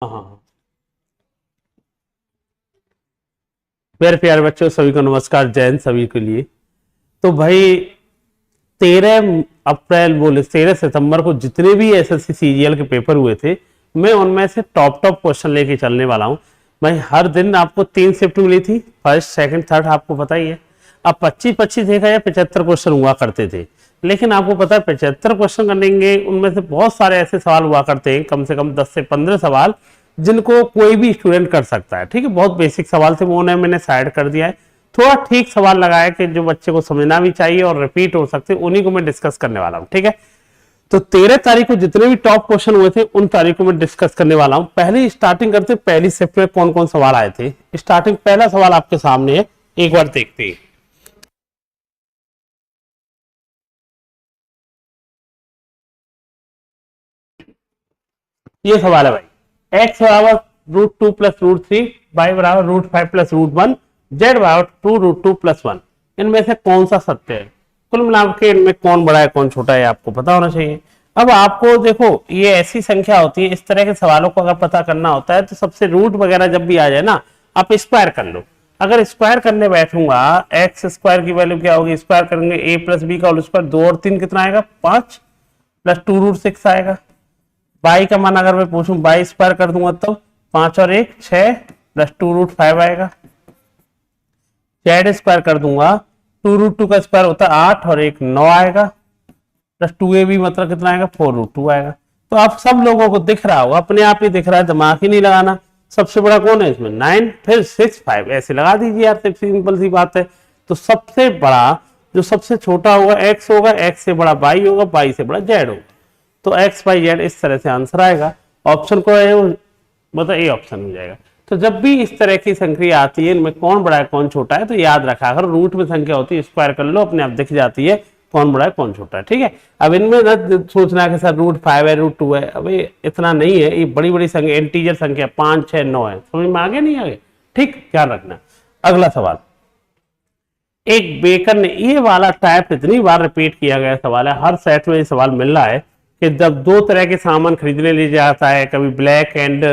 हाँ हाँ। मेरे प्यारे बच्चों, सभी को नमस्कार, जय हिंद सभी के लिए। तो भाई 13 अप्रैल बोले 13 सितंबर को जितने भी एसएससी सीजीएल के पेपर हुए थे, मैं उनमें से टॉप क्वेश्चन लेके चलने वाला हूँ। भाई हर दिन आपको 3 शिफ्ट मिली थी, फर्स्ट सेकंड थर्ड, आपको पता ही है। अब 25-25 देखा या 75 क्वेश्चन हुआ करते थे, लेकिन आपको पता है 75 क्वेश्चन करेंगे उनमें से बहुत सारे ऐसे सवाल हुआ करते हैं, कम से कम 10 से 15 सवाल जिनको कोई भी स्टूडेंट कर सकता है। ठीक है, बहुत बेसिक सवाल थे, वो मैंने साइड कर दिया है। थोड़ा ठीक सवाल लगाया कि जो बच्चे को समझना भी चाहिए और रिपीट हो सकते, उन्हीं को मैं डिस्कस करने वाला हूं। ठीक है, तो 13 तारीख को जितने भी टॉप क्वेश्चन हुए थे उन तारीखों में डिस्कस करने वाला हूं। पहले स्टार्टिंग करते, पहली शिफ्ट में कौन कौन सवाल आए थे। स्टार्टिंग पहला सवाल आपके सामने है, एक बार देखते हैं। ये सवाल है भाई, एक्स बराबर √2 प्लस √3, वाई बराबर √5 प्लस √1, जेड बराबर 2√2 + 1। इनमें से कौन सा सत्य है? कुल मिला के इनमें कौन बड़ा है कौन छोटा है आपको पता होना चाहिए। अब आपको देखो, ये ऐसी संख्या होती है, इस तरह के सवालों को अगर पता करना होता है तो सबसे रूट वगैरह जब भी आ जाए ना, आप स्क्वायर कर लो। अगर स्क्वायर करने बैठूंगा, एक्स स्क्वायर की वैल्यू क्या होगी, स्क्वायर करेंगे a + b का होल स्क्वायर, 2 और 3 कितना आएगा, 5 + 2√6 आएगा। बाई का मान अगर मैं पूछूं, बाई स्क्वायर कर दूंगा तो 5 और 1 6 + 2√5 आएगा। जेड स्क्वायर कर दूंगा, 2√2 का स्क्वायर होता है 8 और 1 9 आएगा, प्लस 2ab मतलब कितना आएगा, 4√2 आएगा। तो आप सब लोगों को दिख रहा होगा, अपने आप ही दिख रहा है, दिमाग ही नहीं लगाना। सबसे बड़ा कौन है इसमें, 9, फिर 6 5 ऐसे लगा दीजिए यार, सिंपल सी बात है। तो सबसे बड़ा जो सबसे छोटा होगा एक्स होगा, एक्स से बड़ा वाई होगा, वाई से बड़ा जेड होगा। तो एक्स वाई जेड इस तरह से आंसर आएगा। ऑप्शन को है मतलब ए ऑप्शन हो जाएगा। तो जब भी इस तरह की संख्या आती है, इनमें कौन बड़ा है कौन छोटा है, तो याद रखा, अगर रूट में संख्या होती है स्क्वायर कर लो, अपने आप दिख जाती है कौन बड़ा है कौन छोटा है। ठीक है, अब इनमें न सोचना कि सर √5 है √2 है, अब इतना नहीं है, ये बड़ी बड़ी संख्या, इंटीजर संख्या 5 6 9 है, समझ में आगे नहीं आगे। ठीक, ध्यान रखना। अगला सवाल, एक बेकर ने, ये वाला टाइप इतनी बार रिपीट किया गया सवाल है, हर सेट में ये सवाल मिल रहा है कि जब दो तरह के सामान खरीदने ले जाता है, कभी ब्लैक एंड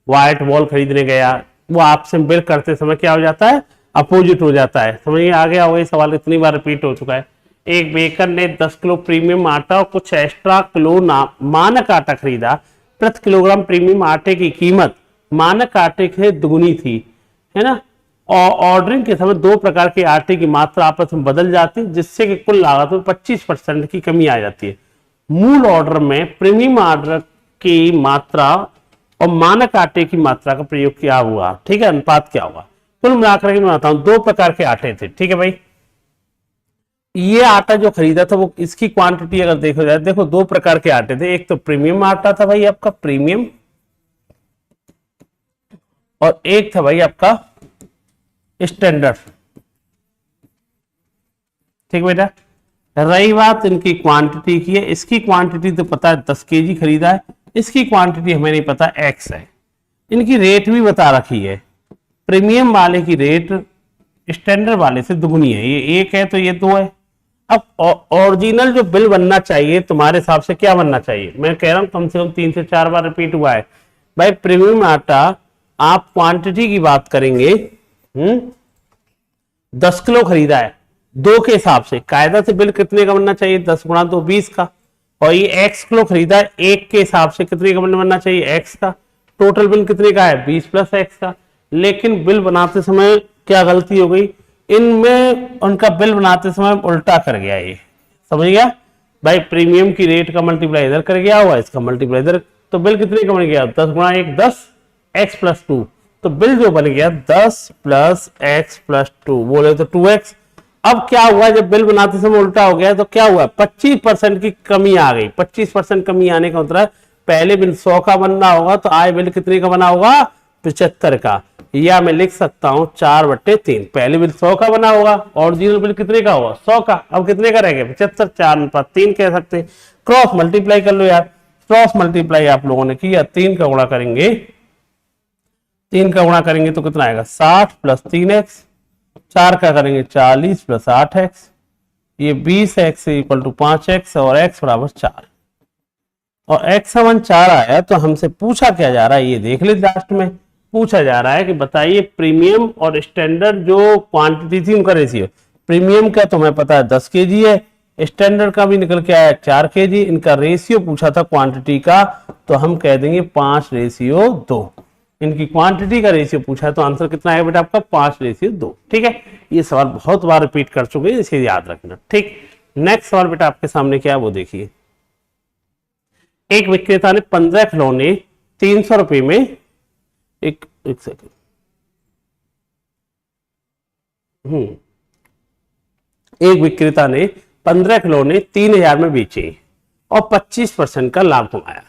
व्हाइट बॉल खरीदने गया, वो आपसे बिल करते समय क्या हो जाता है, अपोजिट हो जाता है। समझिए आ गया होगा, ये सवाल इतनी बार रिपीट हो चुका है। एक बेकर ने 10 किलो प्रीमियम आटा और कुछ एक्स्ट्रा किलो मानक आटा खरीदा। प्रति किलोग्राम प्रीमियम आटे की कीमत मानक आटे से दुगुनी थी, है ना। और ऑर्डरिंग के समय दो प्रकार के आटे की मात्रा आपस में बदल जाती है, जिससे कि कुल लागत में 25% की कमी आ जाती है। मूल ऑर्डर में प्रीमियम ऑर्डर की मात्रा और मानक आटे की मात्रा का प्रयोग क्या हुआ, ठीक है, अनुपात क्या हुआ। कुल मिलाकर के मैं बताता हूं, दो प्रकार के आटे थे। ठीक है भाई, ये आटा जो खरीदा था वो, इसकी क्वांटिटी अगर देखो जाए, देखो दो प्रकार के आटे थे। एक तो प्रीमियम आटा था भाई आपका प्रीमियम, और एक था भाई आपका स्टैंडर्ड। ठीक बेटा, रही बात इनकी क्वांटिटी की है, इसकी क्वांटिटी तो पता है 10 केजी खरीदा है, इसकी क्वांटिटी हमें नहीं पता एक्स है। इनकी रेट भी बता रखी है, प्रीमियम वाले की रेट स्टैंडर्ड वाले से दुगनी है, ये एक है तो ये दो है। अब ओरिजिनल जो बिल बनना चाहिए तुम्हारे हिसाब से क्या बनना चाहिए, मैं कह रहा हूं कम से कम 3 से 4 बार रिपीट हुआ है भाई। प्रीमियम आटा आप क्वांटिटी की बात करेंगे, 10 किलो खरीदा है, 2 के हिसाब से कायदा से बिल कितने का बनना चाहिए, 10 गुणा 2 20 का। और ये एक्स किलो खरीदा है, 1 के हिसाब से कितने का बनना चाहिए, एक्स का। टोटल बिल कितने का है, 20 + एक्स का। लेकिन बिल बनाते समय क्या गलती हो गई, इनमें उनका बिल बनाते समय उल्टा कर गया, ये समझ गया भाई। प्रीमियम की रेट का मल्टीप्लाई इधर कर गया हुआ, इसका मल्टीप्लाई इधर, तो बिल कितने का बन गया, 10 गुणा 1 10, एक्स + 2। तो बिल जो बन गया 10 + x + 2, बोले तो 2x। अब क्या हुआ, जब बिल बनाते समय उल्टा हो गया तो क्या हुआ, 25% की कमी आ गई। 25% कमी आने का मतलब पहले बिल 100 का बनना होगा, तो आए बिल कितने का बना होगा, 75 का। या मैं लिख सकता हूं 4/3, पहले बिल 100 का बना होगा, ओरिजिनल बिल कितने का होगा, 100 का। अब कितने का रह गया, 75, 4/3 कह सकते। क्रॉस मल्टीप्लाई कर लो यार, क्रॉस मल्टीप्लाई आप लोगों ने किया, 3 का गुणा करेंगे, 3 का गुणा करेंगे तो कितना आएगा, 60 + 3x। 4 का करेंगे 40 + 8x, ये 20x = 5x और x = 4। और x समान 4 आया तो हमसे पूछा क्या जा रहा है ये देख ले। लास्ट में पूछा जा रहा है कि बताइए प्रीमियम और स्टैंडर्ड जो क्वांटिटी थी उनका रेशियो। प्रीमियम का तुम्हें पता है 10 kg है, स्टैंडर्ड का भी निकल के आया 4 kg, इनका रेशियो पूछा था क्वांटिटी का तो हम कह देंगे 5:2। इनकी क्वांटिटी का रेशियो पूछा है तो आंसर कितना आएगा बेटा आपका 5:2। ठीक है, ये सवाल बहुत बार रिपीट कर चुके हैं, इसे याद रखना। ठीक, नेक्स्ट सवाल बेटा आपके सामने क्या है वो देखिए। एक विक्रेता ने 15 खिलौने 300 रुपए में एक सेकंड एक विक्रेता ने 15 खिलौने 3000 में बेचे और 25% का लाभ कमाया।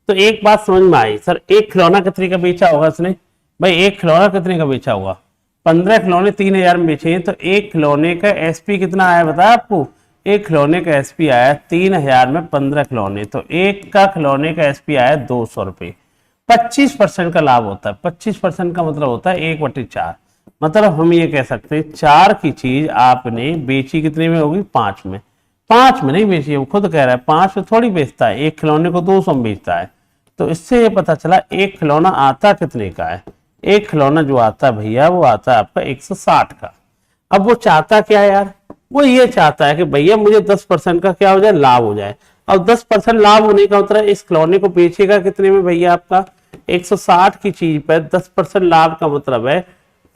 तो एक बात समझ में आई, सर एक खिलौना कितने का बेचा होगा इसने? भाई एक खिलौना कितने का बेचा होगा? 15 खिलौने 3000 में बेचे हैं तो एक खिलौने का एसपी कितना आया बताया आपको? एक खिलौने का एसपी आया 3000 में 15 खिलौने, तो एक का खिलौने का एसपी आया 200 रुपए। 25% का लाभ होता है, 25% का मतलब होता है 1/4। मतलब हम ये कह सकते हैं 4 की चीज आपने बेची कितने में होगी? 5 में। 5 में नहीं बेची, वो खुद कह रहा है 5 में थोड़ी बेचता है, एक खिलौने को 200 में बेचता है। तो इससे ये पता चला एक खिलौना आता कितने का है। एक खिलौना जो आता है भैया वो आता है आपका 160 का। अब वो चाहता क्या है यार? वो ये चाहता है कि भैया मुझे 10% का क्या हो जाए? लाभ हो जाए। अब 10% लाभ होने का मतलब इस खिलौने को बेचेगा कितने में भैया आपका? 160 की चीज पर 10% लाभ का मतलब है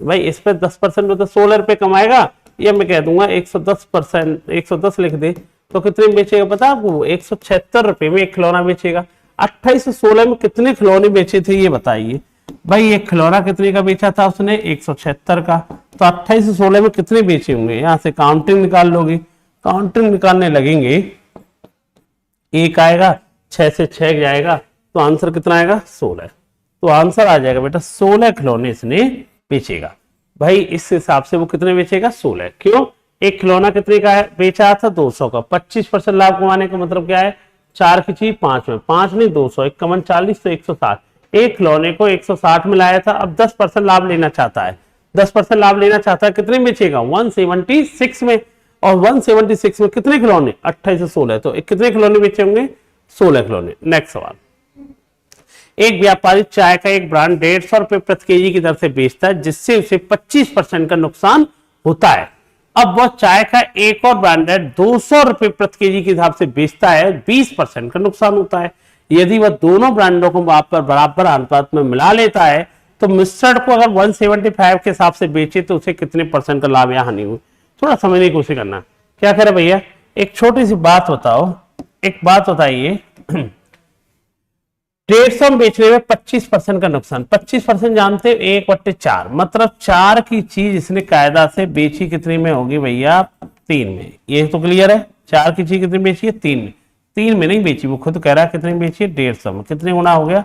भाई इस पर 10% मतलब 16 रुपए कमाएगा। या मैं कह दूंगा 110%, 110 लिख दे तो कितने में बेचेगा पता आपको? 176 रुपए में एक खिलौना बेचेगा। 28 से 16 में कितने खिलौने बेचे थे ये बताइए भाई। एक खिलौना कितने का बेचा था उसने? 176 का। तो 28 से 16 में कितने बेचे होंगे? यहां से काउंटिंग निकाल लोगे, काउंटिंग निकालने लगेंगे, एक आएगा 6 से 6 जाएगा तो आंसर कितना आएगा? 16। तो आंसर आ जाएगा बेटा 16 खिलौने इसने बेचेगा। भाई इस हिसाब से वो कितने बेचेगा? 16। क्यों? एक खिलौना कितने का है? बेचा था 200 का। 25% लाभ कमाने का मतलब क्या है? 4 की चीज 5 में, 5 नहीं 200, 1 कमन 40 तो 160। एक खिलौने को 160 में लाया था, अब 10% लाभ लेना चाहता है। 10% लाभ लेना चाहता है, कितने बेचेगा? 176 में। और 176 में कितने खिलौने? 28 से 16, तो कितने खिलौने बेचे होंगे? 16 खिलौने। नेक्स्ट सवाल। एक व्यापारी चाय का एक ब्रांड 150 रुपए प्रति केजी की दर से बेचता है जिससे उसे 25% का नुकसान होता है। अब वह चाय का एक और ब्रांड है 200 रुपए प्रति केजी के हिसाब से बेचता है, 20% का नुकसान होता है। यदि वह दोनों ब्रांडों को बराबर अनुपात में मिला लेता है तो मिश्रण को अगर 175 के हिसाब से बेचे तो उसे कितने % का लाभ या हानि हुई? थोड़ा समझने की कोशिश करना। क्या करे भैया? एक छोटी सी बात बताओ, एक बात बताइए। 150 बेचने में 25% का नुकसान। 25% जानते हो 1/4, मतलब 4 की चीज इसने कायदा से बेची कितने में होगी भैया? 3 में। ये तो क्लियर है। 4 की चीज कितनी बेची है? 3 में। 3 में नहीं बेची, वो खुद कह रहा है कितनी बेची है? 150 में। कितने गुना हो गया?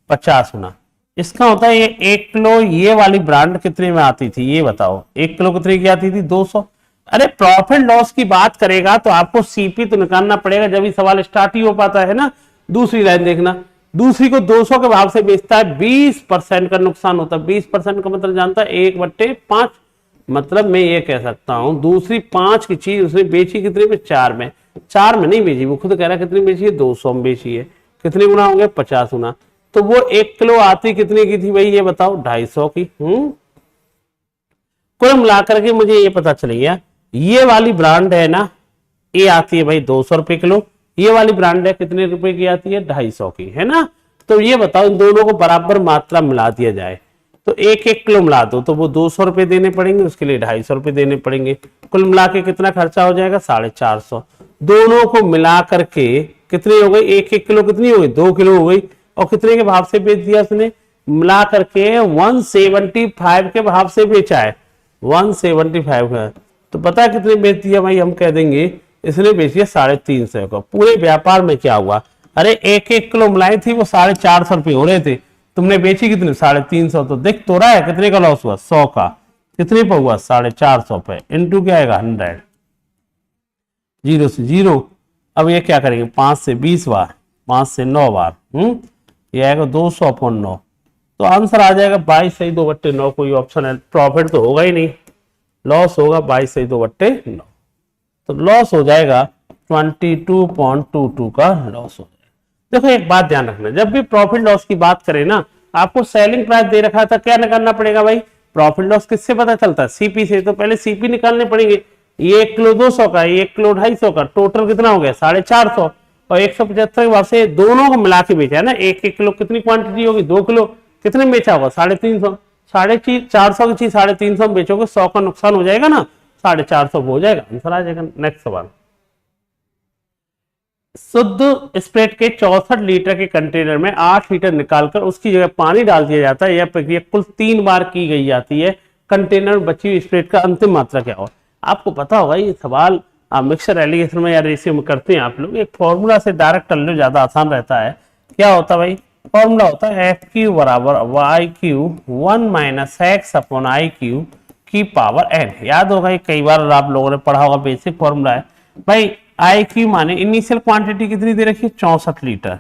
50 गुना। इसका होता है ये 1 किलो ये वाली ब्रांड कितने में आती थी ये बताओ? 1 किलो कितने की आती थी? 200। अरे प्रॉफिट लॉस की बात करेगा तो आपको सीपी तो निकालना पड़ेगा, जब ये सवाल स्टार्ट ही हो पाता है ना। दूसरी लाइन देखना, दूसरी को 200 के भाव से बेचता है, 20% का नुकसान होता है। 20% का मतलब जानता है 1/5। मतलब मैं ये कह सकता हूं दूसरी 5 की चीज उसने बेची कितने में? 4 में। 4 में नहीं बेची, वो खुद कह रहा है कितनी बेची है? 200 में बेची है। कितने गुना होंगे? 50 गुना। तो वो 1 किलो आती कितने की थी भाई ये बताओ? 250 की। कुल मिलाकर के मुझे ये पता चल गया ये वाली ब्रांड है ना, ये आती है भाई 200 रुपए किलो। ये वाली ब्रांड है कितने रुपए की आती है? 250 की, है ना। तो ये बताओ इन दोनों को बराबर मात्रा मिला दिया जाए तो 1-1 किलो मिला दो तो वो 200 रुपए देने पड़ेंगे, उसके लिए 250 रुपए देने पड़ेंगे। कुल मिला के कितना खर्चा हो जाएगा? 450। दोनों को मिला करके कितनी हो गई? 1-1 किलो कितनी हो गई? 2 किलो हो गई। और कितने के भाव से बेच दिया उसने? मिला करके 175 के भाव से बेचा है। 175 का तो पता है कितने बेच दिया भाई? हम कह देंगे इसने बेची 350 का। पूरे व्यापार में क्या हुआ? अरे 1-1 किलो मिलाई थी वो 450 रुपए हो रहे थे, तुमने बेची कितने? 350। तो देख तो रहा है कितने का लॉस हुआ? 100 का। कितने पर हुआ? 450 पे। इंटू क्या आएगा? 100। 0 से 0। अब ये क्या करेंगे? 5 से 20 बार, 5 से 9 बार, ये आएगा 200/9। तो आंसर आ जाएगा 22 सही 2/9। कोई ऑप्शन है? प्रॉफिट तो होगा ही नहीं, लॉस होगा 22 सही 2/9। तो लॉस हो जाएगा 22.22 का लॉस हो जाएगा। देखो एक बात ध्यान रखना, जब भी प्रॉफिट लॉस की बात करें ना, आपको सेलिंग प्राइस दे रखा था, क्या निकालना पड़ेगा भाई, प्रॉफिट लॉस किससे पता चलता है, सीपी से। तो पहले सीपी निकालने पड़ेंगे। ये 1 किलो 200 का, ये 1 किलो 250 का, टोटल कितना हो गया 450, और 175 के बाद से दोनों को मिला के बेचा है ना। 1 किलो कितनी क्वांटिटी होगी, 2 किलो, कितने में बेचा होगा 350, 450 की चीज 350 में बेचोगे, 100 का नुकसान हो जाएगा ना, 450 हो जाएगा, आंसर आ जाएगा। नेक्स्ट सवाल, शुद्ध स्प्रिट के 64 लीटर के कंटेनर में 8 लीटर निकालकर उसकी जगह पानी डाल दिया जाता है। यह प्रक्रिया कुल 3 बार की गई जाती है। कंटेनर में बची हुई स्प्रिट का अंतिम मात्रा क्या हो। आपको पता होगा ये सवाल मिक्सर एलिगेशन में या रेशियो में करते हैं आप लोग। एक फॉर्मूला से डायरेक्ट कर लो, ज्यादा आसान रहता है। क्या होता है भाई, फॉर्मूला होता है एफ क्यू बराबर Y Q 1 minus X upon I Q की पावर एन। याद होगा, ये कई बार आप लोगों ने पढ़ा होगा, बेसिक फॉर्मूला है भाई। आई क्यू माने इनिशियल क्वांटिटी कितनी दे रखी है 64 लीटर,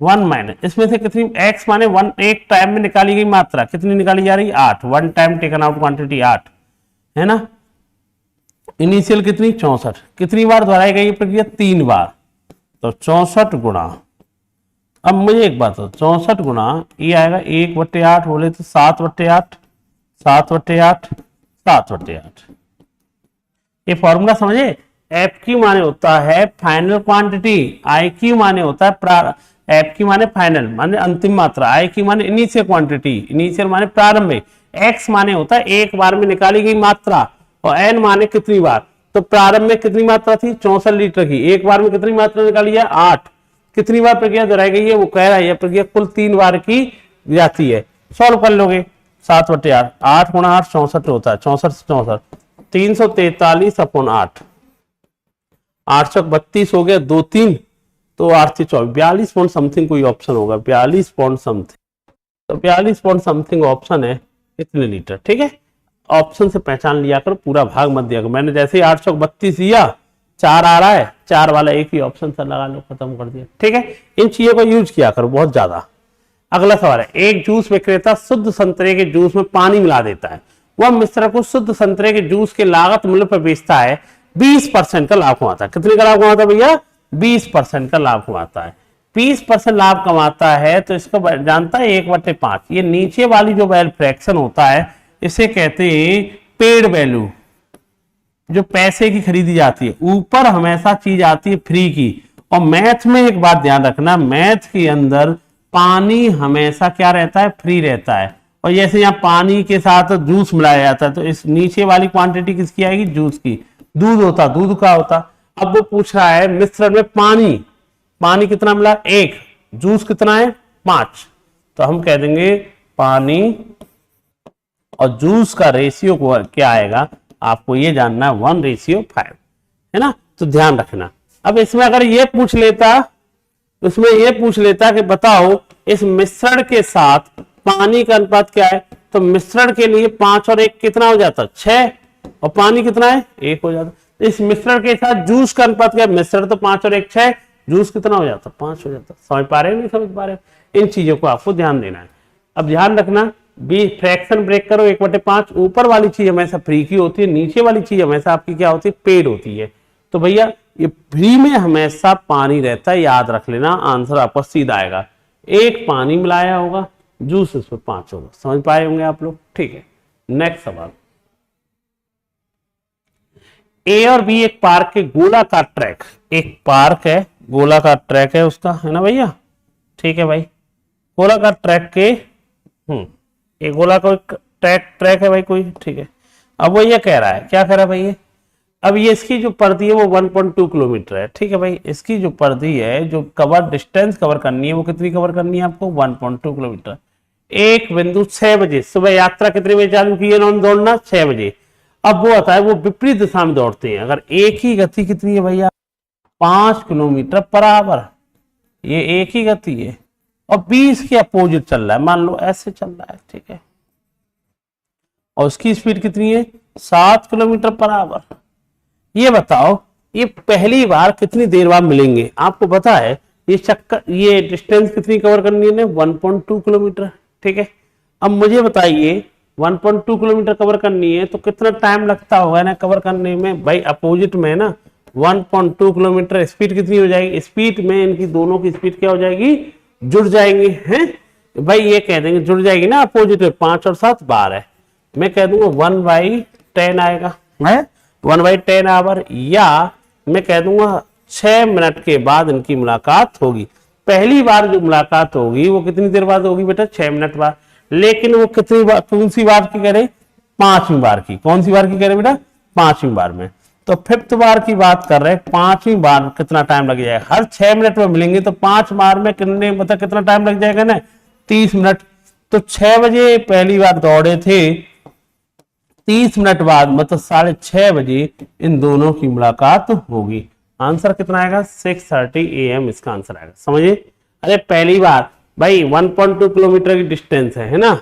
1 माइनस इसमें से कितनी, एक्स माने 1 एक टाइम में निकाली गई मात्रा कितनी निकाली जा रही है 8, 1 टाइम टेकन आउट क्वांटिटी 8 है ना। इनिशियल कितनी 64, कितनी बार दोहराई गई प्रक्रिया 3 बार, तो 64 गुणा, अब मुझे एक बात हो, 64 गुणा ये आएगा 1/8 बोले तो 7/8, 7/8, 7/8। ये फॉर्मूला समझे। एफ क्यू माने होता है फाइनल क्वांटिटी, आई क्यू माने होता है एफ क्यू माने फाइनल माने अंतिम मात्रा, आई क्यू माने इनिशियल क्वांटिटी, इनिशियल माने प्रारंभिक, एक्स माने होता है एक बार में निकाली गई मात्रा, और एन माने कितनी बार। तो प्रारंभ में कितनी मात्रा थी 64 लीटर की, एक बार में कितनी मात्रा निकाली है 8, कितनी बार प्रक्रिया दोहराई गई है वो कह रहा है प्रक्रिया कुल 3 बार की जाती है। सॉल्व कर लोगे, 7/8, 8 गुणा 8 64 होता है, 64 से 64 343 अपॉन 8, 832 हो गया, 2 3 तो 8 से 24, 42 पॉइंट समथिंग कोई ऑप्शन होगा, 42 पॉइंट समथिंग, तो 42 पॉइंट समथिंग ऑप्शन है इतने लीटर। ठीक है, ऑप्शन से पहचान लिया करो, पूरा भाग मत दिया करो। मैंने जैसे ही 832 दिया, 4 आ रहा है, 4 वाला एक ही ऑप्शन से लगा लो, खत्म कर दिया। ठीक है, इन चीजों को यूज किया करो बहुत ज्यादा। अगला सवाल है, एक जूस विक्रेता शुद्ध संतरे के जूस में पानी मिला देता है। वह मिश्रण को शुद्ध संतरे के जूस के लागत मूल्य पर बेचता है, 20% का लाभ कमाता है। कितने का लाभ कमाता है भैया, 20% का लाभ कमाता है। 20% लाभ कमाता है तो इसको जानता है 1/5। ये नीचे वाली जो वैल्यू फ्रैक्शन होता है इसे कहते हैं पेड वैल्यू, जो पैसे की खरीदी जाती है। ऊपर हमेशा चीज आती है फ्री की। और मैथ में एक बात ध्यान रखना, मैथ के अंदर पानी हमेशा क्या रहता है, फ्री रहता है। और जैसे यहाँ पानी के साथ जूस मिलाया जाता है, तो इस नीचे वाली क्वांटिटी किसकी आएगी, जूस की। दूध होता, दूध का होता। अब वो पूछ रहा है मिश्रण में पानी, पानी कितना मिला 1, जूस कितना है 5, तो हम कह देंगे पानी और जूस का रेशियो क्या आएगा, आपको ये जानना है 1:5 है ना, तो ध्यान रखना। अब इसमें अगर ये पूछ लेता, इसमें ये पूछ लेता कि बताओ इस मिश्रण के साथ पानी का अनुपात क्या है, तो मिश्रण के लिए 5 और 1 कितना हो जाता 6, और पानी कितना है 1 हो जाता। इस मिश्रण के साथ जूस का अनुपात क्या है, मिश्रण तो 5 और 1 6, जूस कितना हो जाता 5 हो जाता। समझ पा रहे हो नहीं समझ पा रहे हो, इन चीजों को आपको ध्यान देना है। अब ध्यान रखना, बी फ्रैक्शन ब्रेक करो, 1/5 ऊपर वाली चीज हमेशा फ्री की होती है, नीचे वाली चीज हमेशा आपकी क्या होती है, पेड होती है। तो भैया ये फ्री में हमेशा पानी रहता है, याद रख लेना, आंसर आपका सीधा आएगा। 1 पानी मिलाया होगा, जूस इसमें 5 होगा। समझ पाए होंगे आप लोग। ठीक है, नेक्स्ट सवाल, ए और बी एक पार्क के गोलाकार ट्रैक, एक पार्क है गोलाकार ट्रैक है उसका, है ना भैया। ठीक है भाई, गोलाकार ट्रैक के एक गोलाकार ट्रैक है भाई कोई। ठीक है, अब वो ये कह रहा है, क्या कह रहा है भाई ये, अब ये इसकी जो परिधि है वो 1.2 किलोमीटर है। ठीक है भाई, इसकी जो परिधि है, जो कवर डिस्टेंस कवर करनी है, वो कितनी कवर करनी है आपको 1.2 किलोमीटर। एक बिंदु 6 बजे सुबह यात्रा कितने बजे चालू की है दौड़ना 6 बजे। अब वो आता है वो विपरीत दिशा में दौड़ते हैं। अगर एक ही गति कितनी है भैया 5 किलोमीटर पर आवर, ये एक ही गति है, और 20 के अपोजिट चल रहा है, मान लो ऐसे चल रहा है। ठीक है, और उसकी स्पीड कितनी है 7 किलोमीटर पर आवर। ये बताओ ये पहली बार कितनी देर बाद मिलेंगे। आपको पता है ये चक्कर, ये डिस्टेंस कितनी कवर करनी है 1.2 किलोमीटर। ठीक है, अब मुझे बताइए 1.2 किलोमीटर कवर करनी है तो कितना टाइम लगता होगा ना कवर करने में भाई। अपोजिट में ना 1.2 किलोमीटर। स्पीड कितनी हो जाएगी, स्पीड में इनकी दोनों की स्पीड क्या हो जाएगी, जुड़ जाएंगी हैं भाई, ये कह देंगे जुड़ जाएगी ना, अपोजिट में 5 और 7 12 है, मैं कह दूंगा 1/10 आएगा है, 1/10 आवर, या मैं कह दूंगा 6 मिनट के बाद इनकी मुलाकात होगी। पहली बार जो मुलाकात होगी वो कितनी देर बाद होगी बेटा, 6 मिनट बाद, लेकिन वो कितनी बार, कौन सी बार की करें, 5वीं बार की, कौन सी बार की करें बेटा, 5वीं बार में। तो 5th बार की बात कर रहे हैं, 5वीं बार कितना टाइम लग जाएगा, हर 6 मिनट में मिलेंगे तो 5 बार में कितने, मतलब कितना टाइम लग जाएगा ना, 30 मिनट। तो 6 बजे पहली बार दौड़े थे, 30 मिनट बाद मतलब 6:30 बजे इन दोनों की मुलाकात होगी। आंसर कितना आएगा, 6:30 AM इसका आंसर आएगा, समझिए। अरे पहली बार भाई 1.2 किलोमीटर की डिस्टेंस है ना,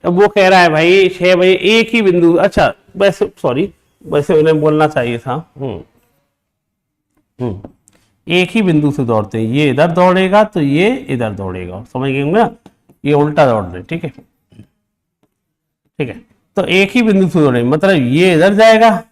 अब वो कह रहा है भाई 6 बजे एक ही बिंदु, अच्छा वैसे सॉरी, वैसे उन्हें बोलना चाहिए था, एक ही बिंदु से दौड़ते हैं, ये इधर दौड़ेगा तो ये इधर दौड़ेगा, समझ गए ना, ये उल्टा दौड़ रहे, ठीक है ठीक है। तो एक ही बिंदु से दौड़ेंगे, मतलब ये इधर जाएगा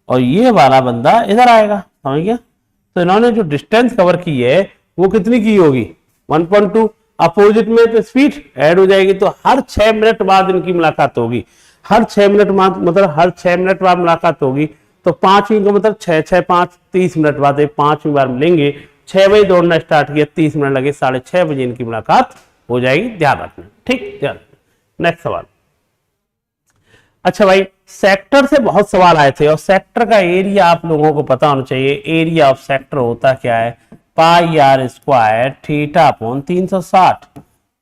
और ये वाला बंदा इधर आएगा, समझ गया। तो इन्होंने जो डिस्टेंस कवर की है वो कितनी की होगी, 1.2, अपोजिट में तो स्पीड ऐड हो जाएगी, तो हर 6 मिनट बाद इनकी मुलाकात होगी, हर 6 मिनट बाद, मतलब हर 6 मिनट बाद मुलाकात होगी, तो 5वीं का मतलब 6 6 5 30 मिनट बाद 5वीं बार मिलेंगे। 6 बजे दौड़ना स्टार्ट किया, 30 मिनट लगे, 6:30 बजे इनकी मुलाकात हो जाएगी, ध्यान रखना, ठीक, ध्यान। नेक्स्ट सवाल। अच्छा भाई, सेक्टर से बहुत सवाल आए थे, और सेक्टर का एरिया आप लोगों को पता होना चाहिए। एरिया ऑफ सेक्टर होता क्या है, पाई आर स्क्वायर थीटा अपॉन 360।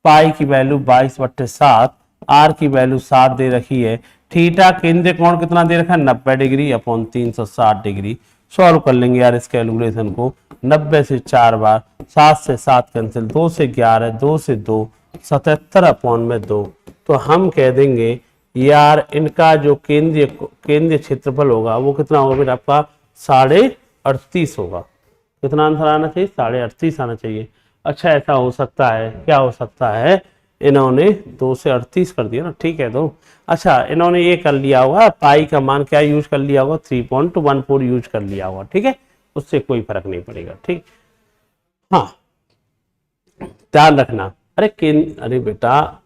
पाई की वैल्यू 22/7, आर की वैल्यू 7 दे रखी है, थीटा केंद्रीय कोण कितना दे रखा है, 90 डिग्री अपॉन 360 डिग्री। सॉल्व कर लेंगे यार इस कैलकुलेशन को, 90 से 4 बार, 7 से 7 कैंसिल, 2 से 11, 2 से 2, 77 अपॉन में 2। तो हम कह देंगे यार इनका जो केंद्रीय क्षेत्रफल होगा वो कितना होगा बेटा, आपका 38.5 होगा। कितना आंसर आना चाहिए, 38.5 आना चाहिए। अच्छा ऐसा हो सकता है, क्या हो सकता है, इन्होंने 2 से 38 कर दिया ना, ठीक है। तो अच्छा इन्होंने ये कर लिया होगा, पाई का मान क्या यूज कर लिया होगा, 3.14 यूज कर लिया होगा, ठीक है, उससे कोई फर्क नहीं पड़ेगा, ठीक। हाँ ध्यान रखना, अरे बेटा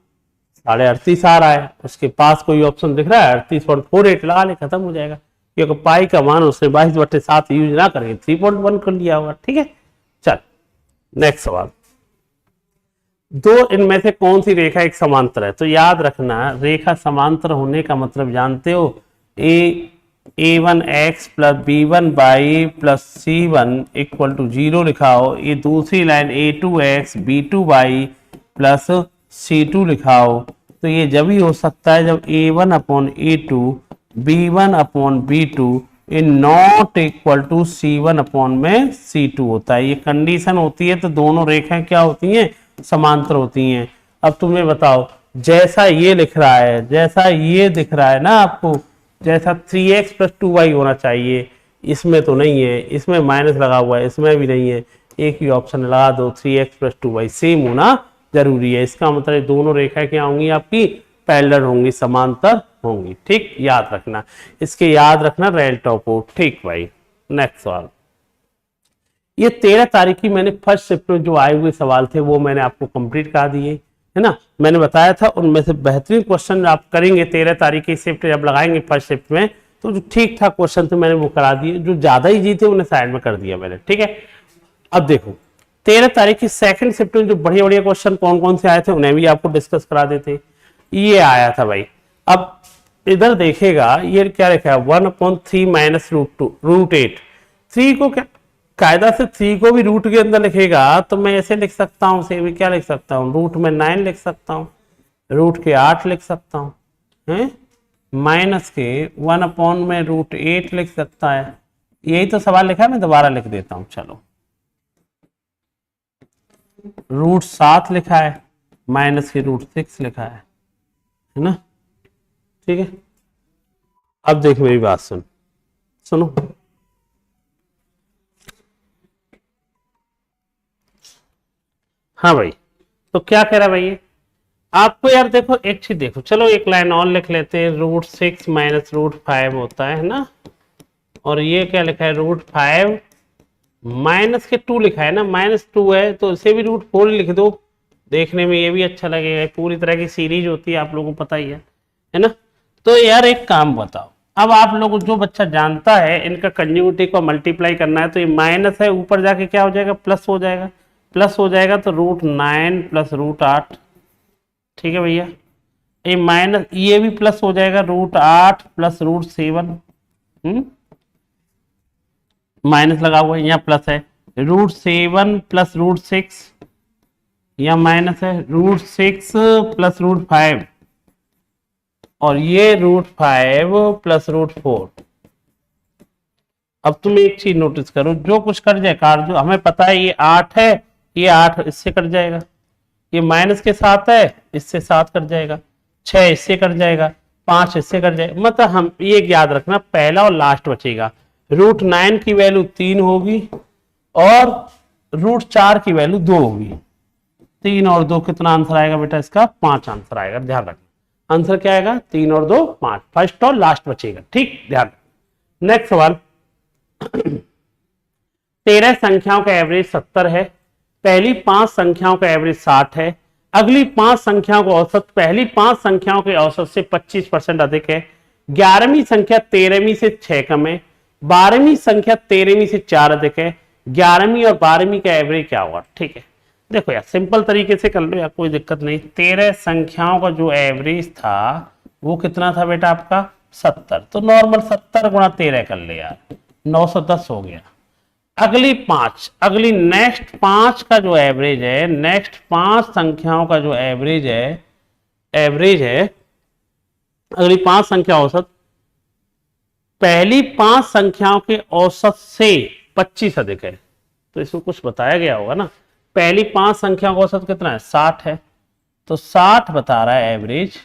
38.5 आ रहा है, उसके पास कोई ऑप्शन दिख रहा है, 38.48 लगा ले, खत्म हो जाएगा, क्योंकि पाई का मान उसने 22/7 यूज ना करेंगे, 3.1 कर लिया होगा, ठीक है। चल नेक्स्ट सवाल, दो इनमें से कौन सी रेखा एक समांतर है, तो याद रखना रेखा समांतर होने का मतलब जानते हो, a1x plus b1y plus c1 equal to 0 लिखा हो, ये दूसरी line a2x b2y plus c2 लिखा हो, तो ये जब ही हो सकता है जब a1 upon a2 b1 upon b2 in not equal to c1 upon में c2 होता है, ये कंडीशन होती है, तो दोनों रेखाएं क्या होती हैं, समांतर होती हैं। अब तुम्हें बताओ, जैसा ये लिख रहा है, जैसा ये दिख रहा है ना आपको, जैसा 3x प्लस 2y होना चाहिए, इसमें तो नहीं है, इसमें माइनस लगा हुआ है, इसमें भी नहीं है, एक ही ऑप्शन लगा दो, 3x प्लस 2y सेम होना जरूरी है। इसका मतलब दोनों रेखाएं क्या होंगी आपकी, पैरेलल होंगी, समांतर होंगी, ठीक, याद रखना, इसके याद रखना रेल टॉपो, ठीक भाई। नेक्स्ट सवाल, ये 13 तारीख की मैंने फर्स्ट शिफ्ट में जो आए हुए सवाल थे वो मैंने आपको कंप्लीट करा दिए है ना, मैंने बताया था उनमें से बेहतरीन क्वेश्चन आप करेंगे 13 तारीख की शिफ्ट जब लगाएंगे फर्स्ट शिफ्ट में, तो जो ठीक ठाक क्वेश्चन थे मैंने वो करा दिए, जो ज्यादा ही जीते उन्हें साइड में कर दिया मैंने, ठीक है। अब देखो 13 तारीख की सेकंड शिफ्ट में जो बढ़िया बढ़िया क्वेश्चन कौन कौन से आए थे उन्हें भी आपको डिस्कस करा देते। ये आया था भाई, अब इधर देखेगा ये क्या लिखा है, 1/3 माइनस √8, 3 को क्या कायदा से 3 को भी रूट के अंदर लिखेगा तो मैं ऐसे लिख सकता हूँ, से भी क्या लिख सकता हूँ, रूट में 9 लिख सकता हूँ, रूट के 8 लिख सकता हूँ, हैं माइनस के 1 में √8 लिख सकता है। यही तो सवाल लिखा है, मैं दोबारा लिख देता हूँ, चलो √7 लिखा है, माइनस के √6 लिखा है ना, ठीक है। अब देख मेरी बात सुनो, हाँ भाई, तो क्या कह रहा है भाई आपको, यार देखो एक चीज देखो, चलो एक लाइन और लिख लेते हैं, √6 माइनस √5 होता है ना, और ये क्या लिखा है √5 माइनस के 2 लिखा है ना, -2 है तो इसे भी √4 लिख दो, देखने में ये भी अच्छा लगेगा। पूरी तरह की सीरीज होती है, आप लोगों को पता ही है ना। तो यार एक काम बताओ, अब आप लोग जो बच्चा जानता है इनका कंज्यूगेटिव को मल्टीप्लाई करना है, तो ये माइनस है ऊपर जाके क्या हो जाएगा प्लस हो जाएगा, तो √9 प्लस √8, ठीक है भैया। ये माइनस ये भी प्लस हो जाएगा √8 प्लस √7, माइनस लगा हुआ है यहाँ प्लस है, √7 प्लस √6, यहाँ माइनस है √6 प्लस √5, और ये √5 प्लस √4। अब तुम एक चीज नोटिस करो, जो कुछ कट जाए कार, जो हमें पता है ये 8 है, ये 8 इससे कट जाएगा, ये माइनस के 7 है इससे 7 कट जाएगा, 6 इससे कट जाएगा, 5 इससे कट जाएगा। मतलब हम ये याद रखना पहला और लास्ट बचेगा। √9 की वैल्यू 3 होगी और √4 की वैल्यू 2 होगी। 3 और 2 कितना आंसर आएगा बेटा इसका 5 आंसर आएगा, ध्यान रखना। आंसर क्या आएगा 3 और 2 5, फर्स्ट और लास्ट बचेगा, ठीक ध्यान। नेक्स्ट सवाल 13 संख्याओं का एवरेज 70 है, पहली 5 संख्याओं का एवरेज 60 है, अगली 5 संख्याओं का औसत पहली 5 संख्याओं के औसत से 25% अधिक है, 11वीं संख्या 13वीं से 6 कम है, 12वीं संख्या 13वीं से 4 अधिक है, 11वीं और 12वीं का एवरेज क्या होगा। ठीक है, देखो यार सिंपल तरीके से कर लो यार, कोई दिक्कत नहीं। 13 संख्याओं का जो एवरेज था वो कितना था बेटा आपका 70, तो नॉर्मल 70 गुणा 13 कर ले यार, 910 हो गया। अगली नेक्स्ट 5 का जो एवरेज है, नेक्स्ट 5 संख्याओं का जो एवरेज है अगली 5 संख्या औसत पहली 5 संख्याओं के औसत से 25 अधिक है, तो इसको कुछ बताया गया होगा ना। पहली 5 संख्याओं का औसत कितना है 60 है, तो 60 बता रहा है एवरेज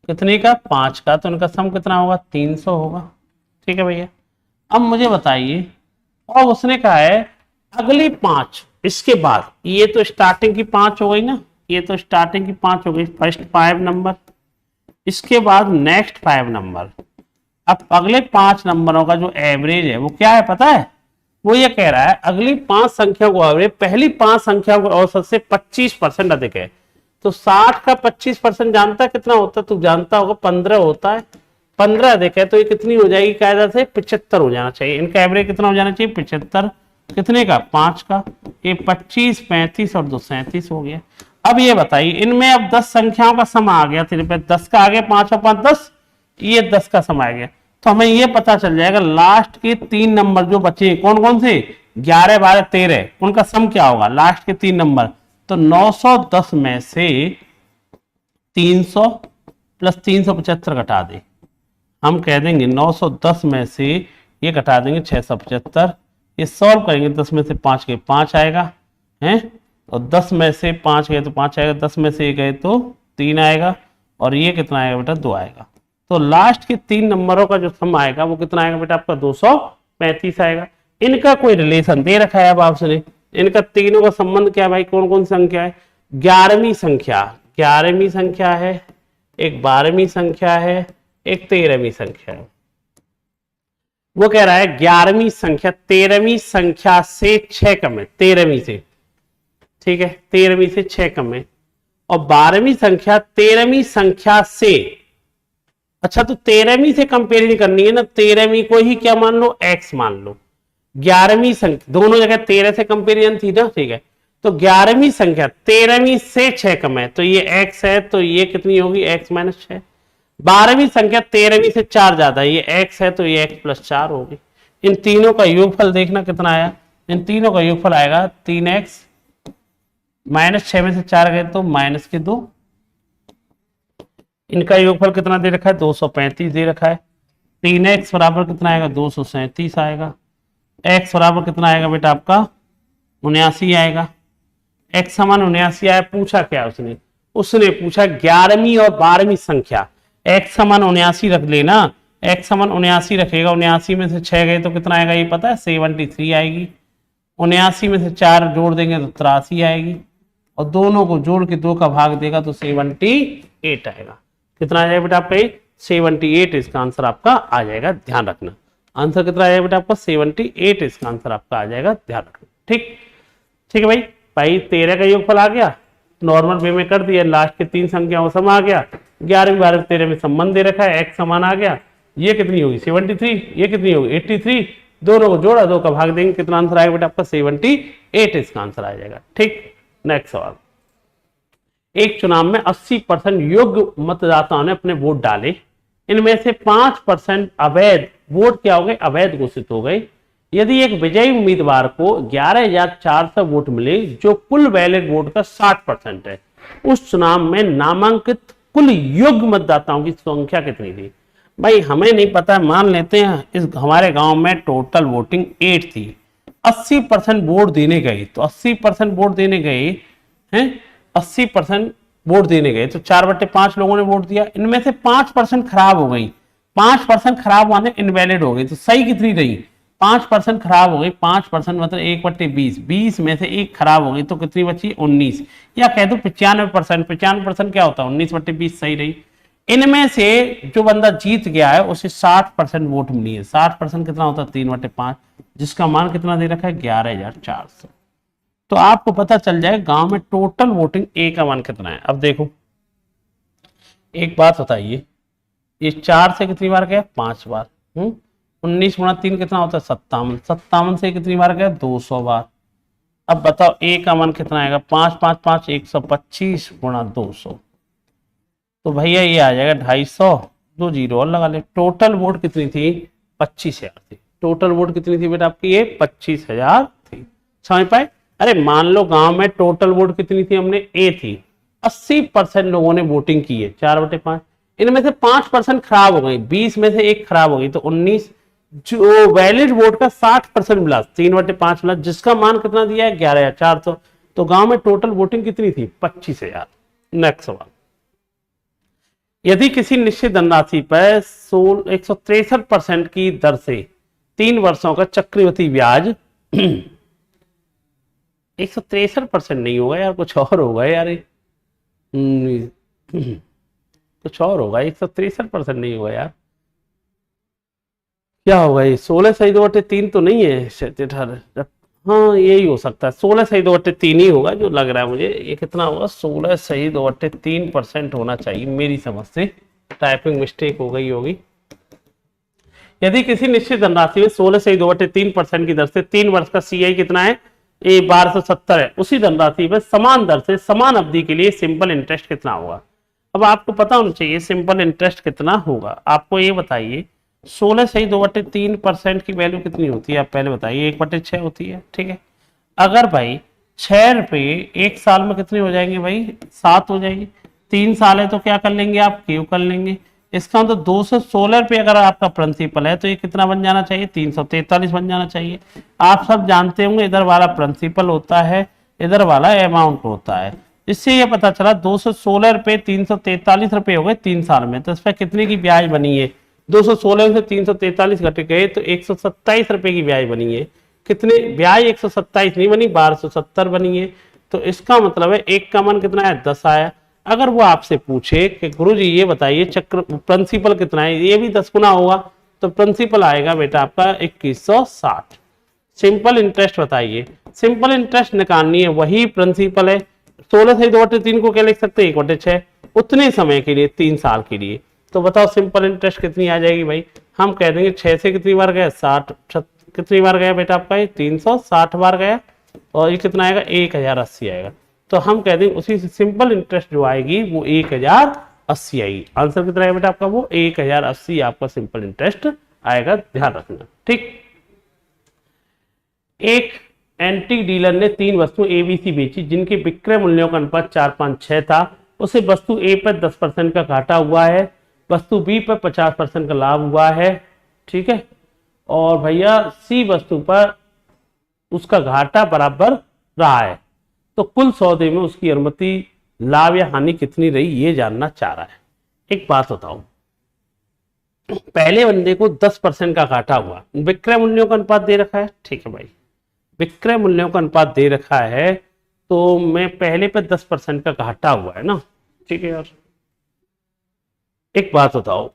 कितने का 5 का, तो उनका सम कितना होगा 300 होगा। ठीक है भैया, अब मुझे बताइए, और उसने कहा है अगली 5 इसके बाद, ये तो स्टार्टिंग की 5 हो गई ना, ये तो स्टार्टिंग की 5 हो गई, फर्स्ट 5 नंबर, इसके बाद नेक्स्ट 5 नंबर। अब अगले 5 नंबरों का जो एवरेज है वो क्या है पता है, वो ये कह रहा है अगली 5 संख्या को एवरेज पहली 5 संख्या को औसत से 25% अधिक है। तो 60 का 25% जानता है कितना होता है, तू जानता होगा 15 होता है, 15 अधिक है तो ये कितनी हो जाएगी कायदा से 75 हो जाना चाहिए। इनका एवरेज कितना हो जाना चाहिए 75, कितने का 5 का, ये 25 35 और 2 37 हो गया। अब ये बताइए इनमें अब 10 संख्याओं का सम आ गया, तेरे पे 10 का आगे 5 और 5 10, ये 10 का सम आ गया, तो हमें ये पता चल जाएगा लास्ट के 3 नंबर जो बचे कौन कौन से 11 12 13, उनका सम क्या होगा लास्ट के 3 नंबर। तो 910 में से 300 प्लस 375 घटा दे, हम कह देंगे 910 में से ये घटा देंगे 675, ये सॉल्व करेंगे 10 में से 5 गए 5 आएगा हैं, और 10 में से 5 गए तो 5 आएगा, 10 में से गए तो 3 आएगा, और ये कितना आएगा बेटा 2 आएगा। तो लास्ट के 3 नंबरों का जो सम आएगा वो कितना आएगा बेटा आपका 235 आएगा। इनका कोई रिलेशन दे रखा है अब आपसे, इनका तीनों का संबंध क्या है भाई, कौन कौन सी संख्या है, 11वीं संख्या है, एक 12वीं संख्या है, एक 13वीं संख्या है। वो कह रहा है 11वीं संख्या 13वीं संख्या से 6 कम है, 13वीं से, ठीक है 13वीं से 6 कम है, और 12वीं संख्या 13वीं संख्या से, अच्छा तो 13वीं से कंपेरिजन करनी है ना, 13वीं को ही क्या मान लो x मान लो, 11वीं संख्या दोनों जगह 13 से कंपेरिजन थी ना, ठीक है, तो 11वीं संख्या 13वीं से 6 कम है तो ये x है, तो ये कितनी होगी x माइनस 6। 12वीं संख्या 13वीं से 4 ज्यादा है, ये x है तो ये x प्लस 4 होगी। इन तीनों का योगफल देखना कितना आया, इन तीनों का योगफल आएगा 3x, माइनस 6 में से 4 गए तो माइनस के 2, इनका योगफल कितना दे रखा है 235 दे रखा है, 3x बराबर कितना आएगा 237 आएगा, x बराबर कितना आएगा बेटा आपका 79 आएगा। x समान 79 आया, पूछा क्या उसने पूछा 11वीं और 12वीं संख्या, x समान 79 रख लेना, x समान 79 रखेगा, 79 में से 6 गए तो कितना आएगा ये पता है 73 आएगी, 79 में से 4 जोड़ देंगे तो 83 आएगी, और दोनों को जोड़ के 2 का भाग देगा तो 78 आएगा। कितना आ जाएगा बेटा आपका 78, इसका आंसर आपका आ जाएगा, ध्यान रखना। आंसर कितना आएगा बेटा आपका 78 इसका आंसर आपका आ जाएगा, ध्यान रखना। ठीक ठीक है भाई। भाई 13 का योगफल आ गया, नॉर्मल वे में कर दिया, लास्ट के 3 संख्याओं सम आ गया, 11 12 13 में संबंध दे रखा है, x समान आ गया, ये कितनी होगी 73, ये कितनी होगी 83, दोनों को जोड़ा, 2 का भाग देंगे, कितना आंसर आएगा बेटा आपका 78 इसका आंसर आ जाएगा। ठीक, नेक्स्ट सवाल। एक चुनाव में 80% योग्य मतदाताओं ने अपने वोट डाले, इनमें से 5% अवैध वोट क्या हो गए, अवैध घोषित हो गए। यदि एक विजयी उम्मीदवार को 11,400 वोट मिले जो कुल वैलिड वोट का 60% है, उस चुनाव में नामांकित कुल योग्य मतदाताओं की संख्या कितनी थी? भाई हमें नहीं पता, मान लेते हैं इस हमारे गांव में टोटल वोटिंग 8 थी, 80% वोट देने गए, तो 80% वोट देने गए हैं, 80% वोट देने गए तो 4/5 लोगों ने वोट दिया, इनमें से 5% खराब हो गई, 5% खराब माने इनवैलिड हो गई, तो सही कितनी रही? 5% खराब हो गई, 5% मतलब 1/20, 20 में से एक खराब हो गई तो कितनी बची? 19, या कह दो 95%, 95% क्या होता है 19/20 सही रही। इनमें से जो बंदा जीत गया है उसे 60% वोट मिली है, 60% कितना होता है 3/5, जिसका मान कितना दे रखा है 11,400। तो आपको पता चल जाए गांव में टोटल वोटिंग ए का मान कितना है। अब देखो एक बात बताइए, ये 4 से कितनी बार गया? 5 बार। 19 गुणा 3 कितना होता है 57, 57 से कितनी बार गया? 200 बार। अब बताओ ए का मान कितना आएगा? 5 5 5 125 गुणा 200, तो भैया ये आ जाएगा 250, 2 जीरो और लगा ले। टोटल वोट कितनी थी? 25,000 थी। टोटल वोट कितनी थी बेटा आपकी? ये 25,000 थी। समझ पाए? अरे मान लो गांव में टोटल वोट कितनी थी? हमने ए थी, 80% लोगों ने वोटिंग की है, 4/5, इनमें से 5% खराब हो गई, 20 में से एक खराब हो गई तो 19, जो वैलिड वोट का 60% मिला, 3/5 मिला, जिसका मान कितना दिया है 11,400। तो गांव में टोटल वोटिंग कितनी थी? 25,000। नेक्स्ट सवाल। यदि किसी निश्चित धनराशि पर 163% की दर से 3 वर्षों का चक्रवृद्धि ब्याज 163% नहीं होगा यार, कुछ और होगा यार, कुछ और होगा, 163% नहीं होगा यार, क्या होगा ये? 16 सही 2/3 तो नहीं है, 18, हाँ यही हो सकता है, 16 सही 2/3 ही होगा जो लग रहा है मुझे। ये कितना होगा? 16 सही 2/3% होना चाहिए मेरी समझ से, टाइपिंग मिस्टेक हो गई होगी। यदि किसी निश्चित धनराशि में 16 सही 2/3% की दर से 3 वर्ष का CI कितना है? ये 1270 है, उसी धनराशि में समान दर से समान अवधि के लिए सिंपल इंटरेस्ट कितना होगा? अब आपको पता होना चाहिए सिंपल इंटरेस्ट कितना होगा। आपको ये बताइए 16 सही 2/3% की वैल्यू कितनी होती है? आप पहले बताइए। 1/6 होती है, ठीक है। अगर भाई 6 रुपये एक साल में कितने हो जाएंगे भाई? 7 हो जाएंगे। 3 साल है तो क्या कर लेंगे आप? क्यों कर लेंगे। इसका मतलब 216 रुपये अगर आपका प्रिंसिपल है तो ये कितना बन जाना चाहिए? 343 बन जाना चाहिए। आप सब जानते होंगे इधर वाला प्रिंसिपल होता है, इधर वाला अमाउंट होता है। इससे ये पता चला 216 रुपये 343 रुपये हो गए 3 साल में, तो इस पर कितने की ब्याज बनी है? 216 से 343 घट गए तो 127 रुपए की ब्याज बनी है। कितने ब्याज? 127 नहीं बनी, 1270 बनी है। तो इसका मतलब है एक का मान कितना है? 10 आया। अगर वो आपसे पूछे कि गुरुजी ये बताइए चक्र प्रिंसिपल कितना है, ये भी 10 गुना होगा, तो प्रिंसिपल आएगा बेटा आपका 2160। सिंपल इंटरेस्ट बताइए, सिंपल इंटरेस्ट निकालनी है, वही प्रिंसिपल है। 16 से 2/3 को क्या लिख सकते हैं? 1/6, उतने समय के लिए 3 साल के लिए। तो बताओ सिंपल इंटरेस्ट कितनी आ जाएगी भाई? हम कह देंगे 6 से कितनी बार गया? 60, कितनी बार गया बेटा आपका? ये 360 बार गया, और ये कितना आएगा? 1080 आएगा। तो हम कह देंगे उसी से सिंपल इंटरेस्ट जो आएगी वो 1080 आएगी। आंसर कितना है बेटा आपका? वो 1080 आपका सिंपल इंटरेस्ट आएगा, ध्यान रखना। ठीक, एक एंटी डीलर ने 3 वस्तु ABC बेची जिनके विक्रय मूल्यों का अनुपात 456 था। उसे वस्तु A पर 10% का घाटा हुआ है, वस्तु B पर 50% का लाभ हुआ है, ठीक है, और भैया C वस्तु पर उसका घाटा बराबर रहा है। तो कुल सौदे में उसकी अनुमति लाभ या हानि कितनी रही ये जानना चाह रहा है। एक बात बताओ, पहले बंदे को 10% का घाटा हुआ, विक्रय मूल्यों का अनुपात दे रखा है, ठीक है भाई, विक्रय मूल्यों का अनुपात दे रखा है, तो मैं पहले पे 10% का घाटा हुआ है ना, ठीक है यार। एक बात बताओ,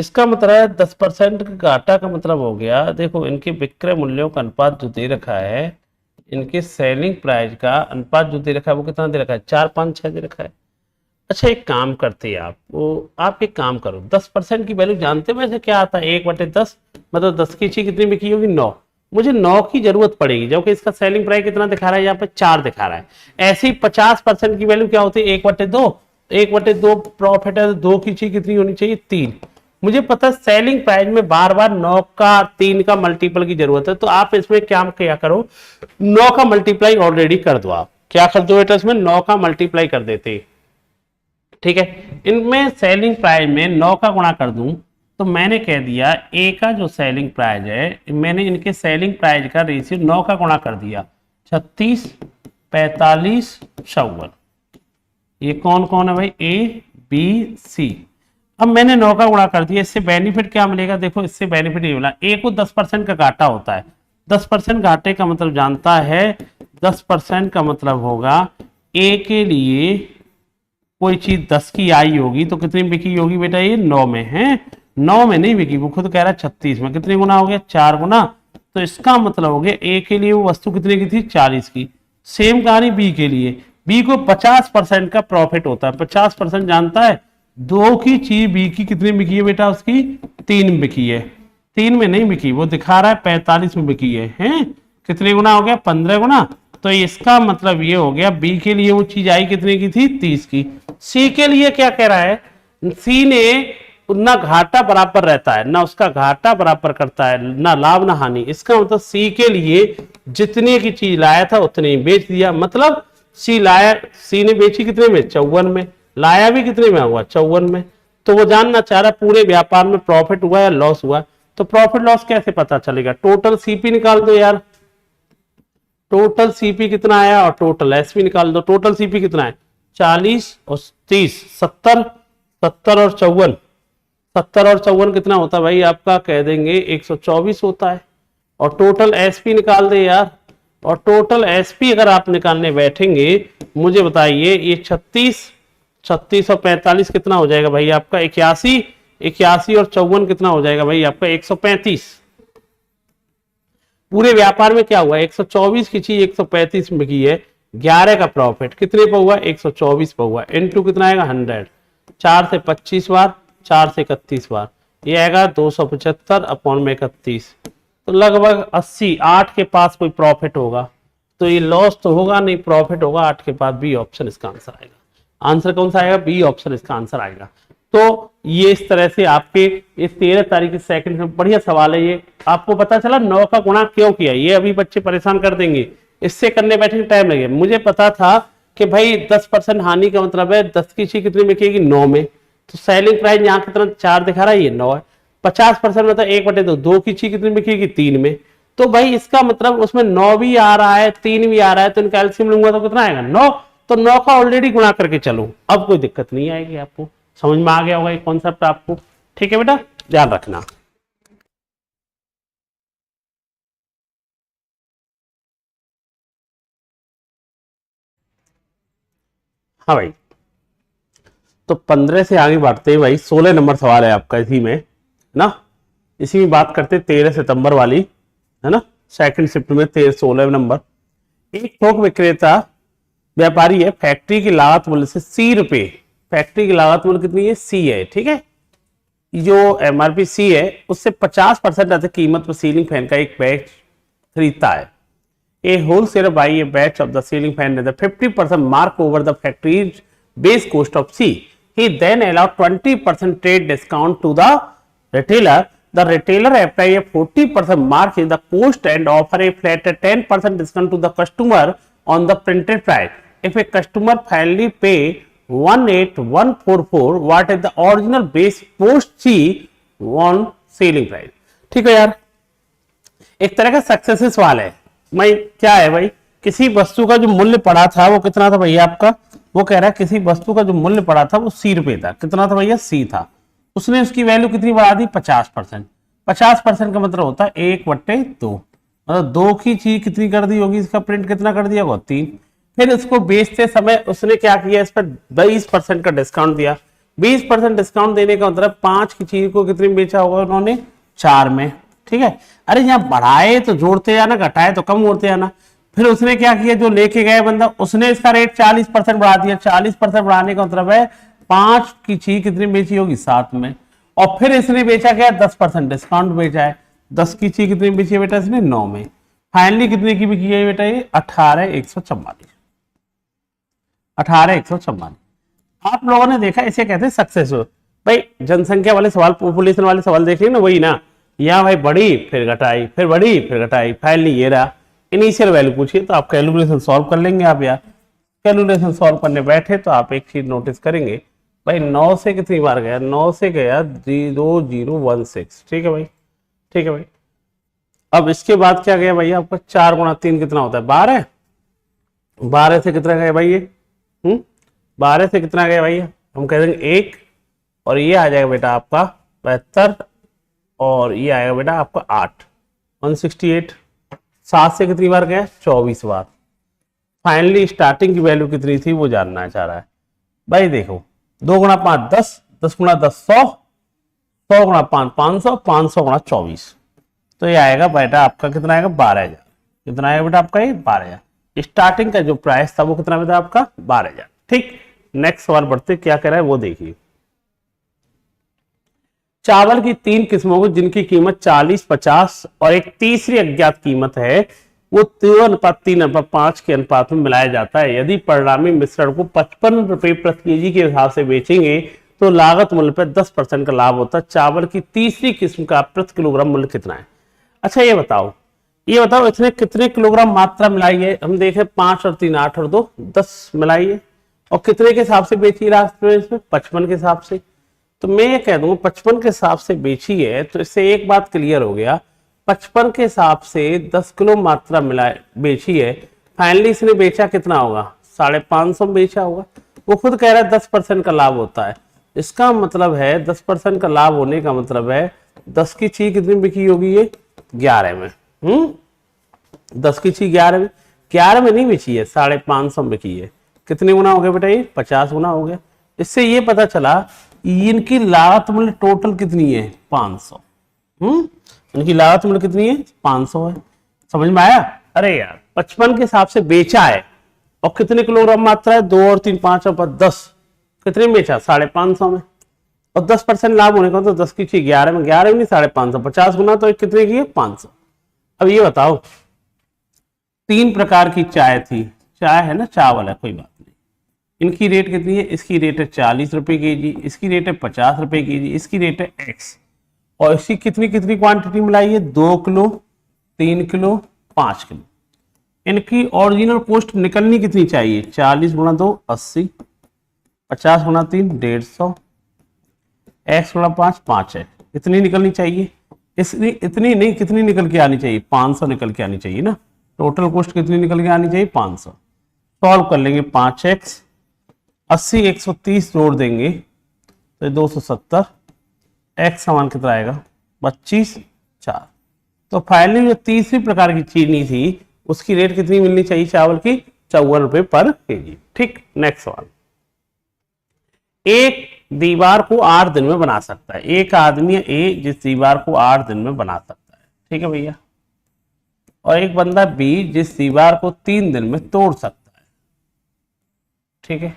इसका मतलब है 10% का घाटा का मतलब हो गया, देखो इनके विक्रय मूल्यों का अनुपात जो दे रखा है, इनके सेलिंग प्राइस का अनुपात जो दे रखा है वो कितना दे रखा है, 4 5 6 दे रखा है। अच्छा एक काम करते हैं आप, वो आप एक काम करो, 10% की वैल्यू जानते हो वैसे क्या आता है, 1/10, मतलब 10 की चीज कितनी बिकी होगी, 9। मुझे 9 की जरूरत पड़ेगी, जबकि इसका सेलिंग प्राइस कितना दिखा रहा है, यहाँ पे 4 दिखा रहा है। ऐसे ही 50% की वैल्यू क्या होती है, 1/2, 1/2 प्रॉफिट है, 2 की चीज कितनी होनी चाहिए, 3। मुझे पता है सेलिंग प्राइस में बार बार 9 का 3 का मल्टीपल की जरूरत है, तो आप इसमें क्या करो, 9 का मल्टीप्लाई ऑलरेडी कर दो। आप क्या कर दो बेटा, इसमें 9 का मल्टीप्लाई कर देते, ठीक है। इनमें सेलिंग प्राइस में 9 का गुणा कर दूं तो मैंने कह दिया ए का जो सेलिंग प्राइस है, मैंने इनके सेलिंग प्राइस का रेशियो 9 का गुणा कर दिया, 36 45 54। ये कौन कौन है भाई, ए बी सी। अब मैंने 9 का गुणा कर दिया, इससे बेनिफिट क्या मिलेगा, देखो इससे बेनिफिट ये मिला, ए को 10% का घाटा होता है, 10% घाटे का मतलब जानता है, 10% का मतलब होगा ए के लिए कोई चीज 10 की आई होगी तो कितनी बिकी होगी बेटा, ये 9 में है, 9 में नहीं बिकी, वो खुद कह रहा है 36 में, कितने गुना हो गया, 4 गुना। तो इसका मतलब हो गया ए के लिए वो वस्तु कितने की थी, 40 की। सेम कहानी बी के लिए, बी को 50% का प्रॉफिट होता है, 50% जानता है, 2 की चीज बी की कितनी बिकी है बेटा, उसकी 3 बिकी है, 3 में नहीं बिकी, वो दिखा रहा है 45 में बिकी है, हैं कितने गुना हो गया, 15 गुना। तो इसका मतलब ये हो गया बी के लिए वो चीज आई कितने की थी, 30 की। सी के लिए क्या कह रहा है, सी ने ना घाटा बराबर रहता है, ना उसका घाटा बराबर करता है, ना लाभ ना हानि। इसका मतलब सी के लिए जितने की चीज लाया था उतने ही बेच दिया, मतलब सी लाया, सी ने बेची कितने में, 54 में, लाया भी कितने में हुआ, 54 में। तो वो जानना चाह रहा पूरे व्यापार में प्रॉफिट हुआ या लॉस हुआ। तो प्रॉफिट लॉस कैसे पता चलेगा, टोटल सीपी निकाल दो यार, टोटल सीपी कितना आया और टोटल एसपी निकाल दो। टोटल सीपी कितना है, 40 और 30 70, 70 और 54, 70 और 54 कितना होता है भाई आपका, कह देंगे 124 होता है। और टोटल एसपी निकाल दे यार, और टोटल एसपी अगर आप निकालने बैठेंगे, मुझे बताइए ये 36 36 और 45 कितना हो जाएगा भाई आपका, 81, 81 और 54 कितना हो जाएगा भाई आपका, 135। पूरे व्यापार में क्या हुआ, 124 की चीज 135 में की है, 11 का प्रॉफिट कितने पर हुआ, 124 पर हुआ, इनटू कितना आएगा 100, 4 से 25 बार, 4 से 31 बार, ये आएगा 275 अपॉन में 31, तो लगभग 80, 8 के पास कोई प्रॉफिट होगा। तो ये लॉस तो होगा नहीं, प्रॉफिट होगा 8 के पास, बी ऑप्शन इसका आंसर आएगा। आंसर कौन सा आएगा, बी ऑप्शन इसका आंसर आएगा। तो ये इस तरह से आपके इस 13 तारीख के सेकंड में बढ़िया सवाल है ये, आपको पता चला 9 का गुणा क्यों किया, ये अभी बच्चे परेशान कर देंगे, इससे करने बैठे टाइम लगेगा। मुझे पता था कि भाई 10% हानि का मतलब है 10 की चीज कितनी बिकेगी, 9 में, तो सेलिंग प्राइस यहाँ कितना 4 दिखा रहा है, ये 9 है। 50% मतलब 1/2, 2 की चीज कितनी बिकेगी, 3 में। तो भाई इसका मतलब उसमें 9 भी आ रहा है 3 भी आ रहा है, तो इनका एलसीएम लूंगा तो कितना आएगा, 9। तो 9 का ऑलरेडी गुणा करके चलो, अब कोई दिक्कत नहीं आएगी आपको, समझ में आ गया होगा ये कॉन्सेप्ट आपको, ठीक है बेटा, ध्यान रखना। हाँ भाई, तो 15 से आगे बढ़ते हैं भाई, 16 नंबर सवाल है आपका इसी में ना, इसी में बात करते 13 सितंबर वाली है ना, सेकंड शिफ्ट में 16 नंबर। एक थोक विक्रेता व्यापारी है, फैक्ट्री की लागत मूल्य से ₹C, फैक्ट्री की लागत मूल्य कितनी है, C है, ठीक है। जो एमआरपी C है उससे 50% अधिक कीमत पर सीलिंग फैन का एक बैच खरीदता है। A wholesaler buy a batch of the ceiling fan at the 50% mark over the factory's base cost of C. He then allowed 20% trade discount to the retailer. The retailer apply a 40% mark in the cost and offer a flat 10% discount to the customer on the printed price. If a customer finally pay 18144, what is the original base post C on ceiling price? ठीक है यार, एक तरह का successive सवाल है। भाई क्या है भाई, किसी वस्तु का जो मूल्य पड़ा था वो कितना था भैया आपका, वो कह रहा है किसी वस्तु का जो मूल्य पड़ा था वो ₹C था, कितना था भैया, C था। उसने उसकी वैल्यू कितनी बढ़ा दी, 50%। 50% का मतलब होता है 1/2, मतलब 2 की चीज कितनी कर दी होगी, इसका प्रिंट कितना कर दिया होगा, 3। फिर इसको बेचते समय उसने क्या किया, इस पर 20% का डिस्काउंट दिया। 20% डिस्काउंट देने का मतलब 5 की चीज को कितने में बेचा होगा उन्होंने, 4 में। ठीक है, अरे यहाँ बढ़ाए तो जोड़ते जाना, घटाए तो कम जोड़ते जाना। फिर उसने क्या किया, जो लेके गए बंदा, उसने इसका रेट 40% बढ़ा दिया। 40% बढ़ाने का मतलब है 5 की चीज कितनी बेची होगी, 7 में। और फिर इसने बेचा क्या, 10% डिस्काउंट बेचा है। 10 की चीज कितनी बेची है बेटा इसने, 9 में। फाइनली कितने की बिकी है बेटा ये, 18,144। 18,144। आप लोगों ने देखा, इसे कहते हैं सक्सेसफुल। भाई जनसंख्या वाले सवाल, पॉपुलेशन वाले सवाल देख ना, वही ना, यहाँ भाई बढ़ी फिर घटाई, फिर बढ़ी फिर घटाई, फाइनली ये रहा। इनिशियल वैल्यू पूछिए तो आप कैलकुलेशन सॉल्व कर लेंगे। आप यार कैलकुलेशन सॉल्व करने बैठे तो आप एक चीज नोटिस करेंगे, भाई 9 से कितनी बार गया, 9 से गया 0016। ठीक है भाई, ठीक है भाई। अब इसके बाद क्या गया भाई आपका, 4 गुणा 3 कितना होता है, 12। 12 से कितना गया भाई ये, 12 से कितना गया भाई, हम कह देंगे 1, और ये आ जाएगा बेटा आपका 72, और ये आएगा बेटा आपका 8, 168। 7 से कितनी बार गया, 24 बार। फाइनली स्टार्टिंग की वैल्यू कितनी थी वो जानना चाह रहा है भाई। देखो 2 गुणा 5 10, 10 गुणा 10 100, 100 गुणा 5 500, 500 गुणा 24, तो ये आएगा बेटा आपका कितना आएगा, 12,000। कितना आएगा बेटा आपका ये, 12,000। स्टार्टिंग का जो प्राइस था वो कितना बेटा आपका, 12,000। ठीक, नेक्स्ट सवाल बढ़ते, क्या कह रहा है वो देखिए। चावल की 3 किस्मों को जिनकी कीमत 40, 50 और एक तीसरी अज्ञात कीमत है, वो 3:3:5 के अनुपात में मिलाया जाता है। यदि परिणामी मिश्रण को 55 रुपए प्रति केजी के हिसाब से बेचेंगे तो लागत मूल्य पर 10% का लाभ होता है। चावल की तीसरी किस्म का प्रति किलोग्राम मूल्य कितना है। अच्छा ये बताओ इसने कितने किलोग्राम मात्रा मिलाई है। हम देखें 5 और 3 8 और 2 10 मिलाई है, और कितने के हिसाब से बेची लास्ट में, इसमें 55 के हिसाब से। तो मैं ये कह दूंगा 55 के हिसाब से बेची है, तो इससे एक बात क्लियर हो गया, 55 के हिसाब से 10 किलो मात्रा मिला बेची है। फाइनली इसने बेचा कितना होगा, 550 में बेचा होगा। वो खुद कह रहा है 10% का लाभ होता है। इसका मतलब है 10% का लाभ होने का मतलब है 10 की चीज कितनी बिकी होगी, ये 11 में। 10 की चीज 11 में, 11 में नहीं बेची है, 550 में बिकी है। कितने गुना हो गया बेटा ये, 50 गुना हो गया। इससे ये पता चला इनकी लागत मूल्य टोटल कितनी है, 500। इनकी लागत मूल्य कितनी है, 500 है। समझ में आया। अरे यार 55 के हिसाब से बेचा है, और कितने किलोग्राम मात्रा है, 2 और 3 5 और 10, कितने में बेचा, 550 में। और 10% लाभ होने का तो 10 की चीज 11 में, 11 में नहीं 550, 50 गुना तो कितने की है, 500। अब ये बताओ 3 प्रकार की चाय थी, चाय है ना, चावल है, कोई बात नहीं। इनकी रेट कितनी है, इसकी रेट है 40 रुपए केजी, इसकी रेट है 50 रुपए केजी, इसकी रेट है X। और इसकी कितनी कितनी क्वांटिटी मिलाई है, 2 किलो, 3 किलो, 5 किलो। इनकी ओरिजिनल कॉस्ट निकलनी कितनी चाहिए, 40 गुणा 2 80, 50 गुणा 3 150, X गुणा 5 5 है। इतनी निकलनी चाहिए। इतनी नहीं, कितनी निकल के आनी चाहिए, 500 निकल के आनी चाहिए ना। टोटल कॉस्ट कितनी निकल के आनी चाहिए, 500। सॉल्व कर लेंगे, 5x 80 130 जोड़ देंगे तो 270, x समान कितना आएगा, 25 4। तो फाइनली जो तीसरी प्रकार की चीनी थी उसकी रेट कितनी मिलनी चाहिए चावल की, 54 रुपए पर केजी। ठीक, नेक्स्ट सवाल। एक दीवार को 8 दिन में बना सकता है, एक आदमी ए जिस दीवार को 8 दिन में बना सकता है, ठीक है भैया, और एक बंदा बी जिस दीवार को 3 दिन में तोड़ सकता है। ठीक है,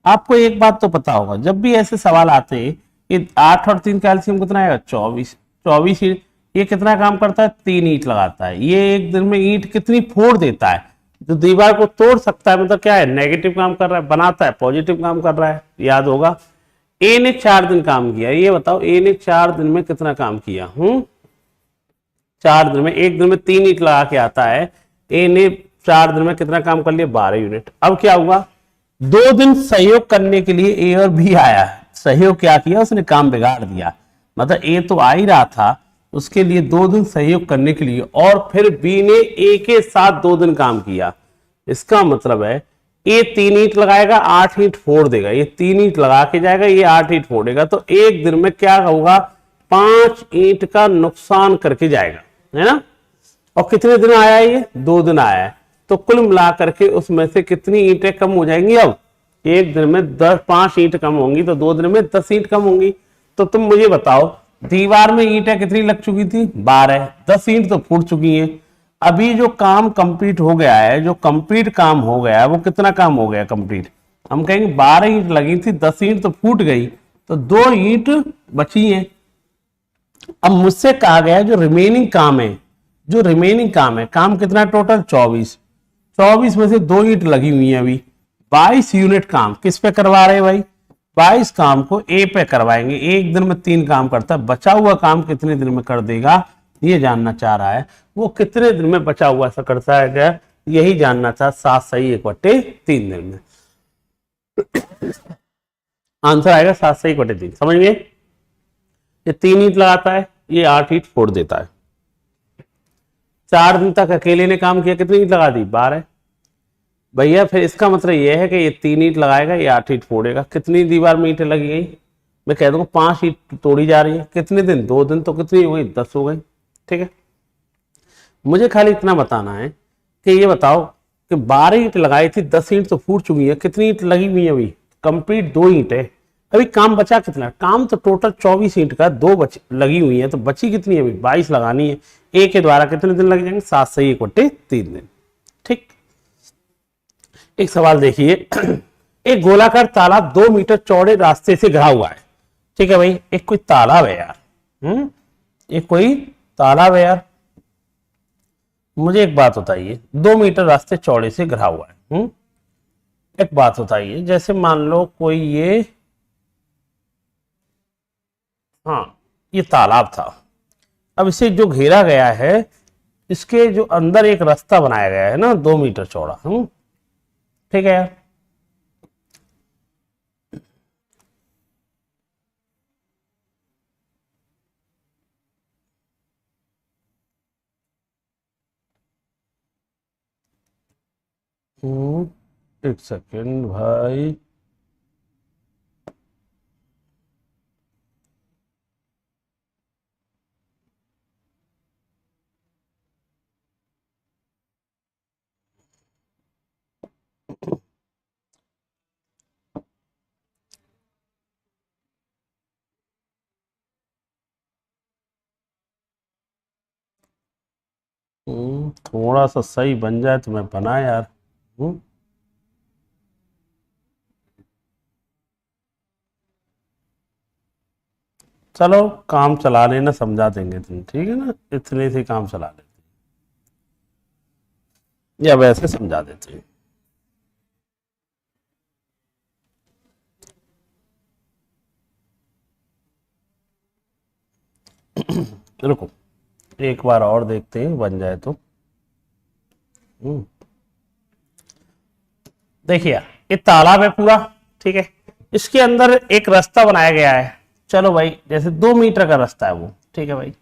आपको एक बात तो पता होगा, जब भी ऐसे सवाल आते हैं कि 8 और 3 का एलसीएम कितना आएगा, 24 ईंट। ये कितना काम करता है, 3 ईंट लगाता है। ये एक दिन में ईंट कितनी फोड़ देता है, जो दीवार को तोड़ सकता है, मतलब क्या है, नेगेटिव काम कर रहा है, बनाता है पॉजिटिव काम कर रहा है, याद होगा। ए ने 4 दिन काम किया, ये बताओ ए ने 4 दिन में कितना काम किया। 4 दिन में, एक दिन में 3 ईंट लगा के आता है, ए ने 4 दिन में कितना काम कर लिया, 12 यूनिट। अब क्या हुआ, 2 दिन सहयोग करने के लिए ए और बी आया, सहयोग क्या किया, उसने काम बिगाड़ दिया। मतलब ए तो आ ही रहा था, उसके लिए 2 दिन सहयोग करने के लिए, और फिर बी ने ए के साथ 2 दिन काम किया। इसका मतलब है ए 3 ईंट लगाएगा, 8 ईंट फोड़ देगा, ये 3 ईंट लगा के जाएगा, ये 8 ईंट फोड़ेगा। तो एक दिन में क्या होगा, 5 ईंट का नुकसान करके जाएगा, है ना। और कितने दिन आया, ये 2 दिन आया है। तो कुल मिला करके उसमें से कितनी ईंटें कम हो जाएंगी, अब एक दिन में 5 ईंट कम होंगी तो 2 दिन में 10 ईंट कम होंगी। तो तुम मुझे बताओ दीवार में ईंटें कितनी लग चुकी थी, 12, 10 ईंट तो फूट चुकी हैं। अभी जो काम कंप्लीट हो गया है, जो कंप्लीट काम हो गया है वो कितना काम हो गया कंप्लीट, हम कहेंगे 12 ईंट लगी थी, 10 ईंट तो फूट गई, तो 2 ईंट बची हैं। अब मुझसे कहा गया जो रिमेनिंग काम है, जो रिमेनिंग काम है, काम कितना टोटल 24, 24 में से 2 ईंट लगी हुई है। अभी 22 यूनिट काम किस पे करवा रहे हैं भाई, 22 काम को ए पे करवाएंगे। एक दिन में 3 काम करता है, बचा हुआ काम कितने दिन में कर देगा ये जानना चाह रहा है। वो कितने दिन में बचा हुआ ऐसा करता है क्या, यही जानना चाह, 7 सही 1/3 दिन में। आंसर आएगा 7 सही 1/3। समझ गए, ये 3 ईंट लगाता है, ये 8 ईंट फोड़ देता है। 4 दिन तक अकेले ने काम किया, कितनी ईंट लगा दी, 12 भैया। फिर इसका मतलब यह है कि ये 3 ईंट लगाएगा, ये 8 ईंट फोड़ेगा। कितनी दीवार में ईंटें लगी गई, मैं कह दूंगा 5 ईंट तोड़ी जा रही है। कितने दिन, 2 दिन, तो कितनी हो गई, 10 हो गई। ठीक है, मुझे खाली इतना बताना है कि ये बताओ कि 12 ईंट लगाई थी, 10 ईंट तो फूट चुकी है, कितनी ईंट लगी हुई है अभी, कंप्लीट 2 ईंट है। अभी काम बचा कितना, काम तो टोटल 24 ईंट का 2 लगी हुई है, तो बची कितनी है अभी, 22 लगानी है। ए के द्वारा कितने दिन लग जाएंगे, 7 सही 1/3 दिन। ठीक, एक सवाल देखिए, एक गोलाकार तालाब 2 मीटर चौड़े रास्ते से घिरा हुआ है। ठीक है भाई, एक कोई तालाब है यार, एक कोई तालाब है यार। मुझे एक बात बताइए, 2 मीटर रास्ते चौड़े से घिरा हुआ है। एक बात बताइए, जैसे मान लो कोई ये, हाँ ये तालाब था, अब इसे जो घेरा गया है, इसके जो अंदर एक रास्ता बनाया गया है ना 2 मीटर चौड़ा। ठीक है यार, एक सेकेंड भाई, थोड़ा सा सही बन जाए तो मैं बना यार। चलो काम चला लेना, समझा देंगे तुम, ठीक है ना, इतने से काम चला लेते या वैसे समझा देते हैं। रुको एक बार और देखते हैं बन जाए तो। देखिए ये तालाब है पूरा, ठीक है, इसके अंदर एक रास्ता बनाया गया है। चलो भाई जैसे 2 मीटर का रास्ता है वो, ठीक है भाई,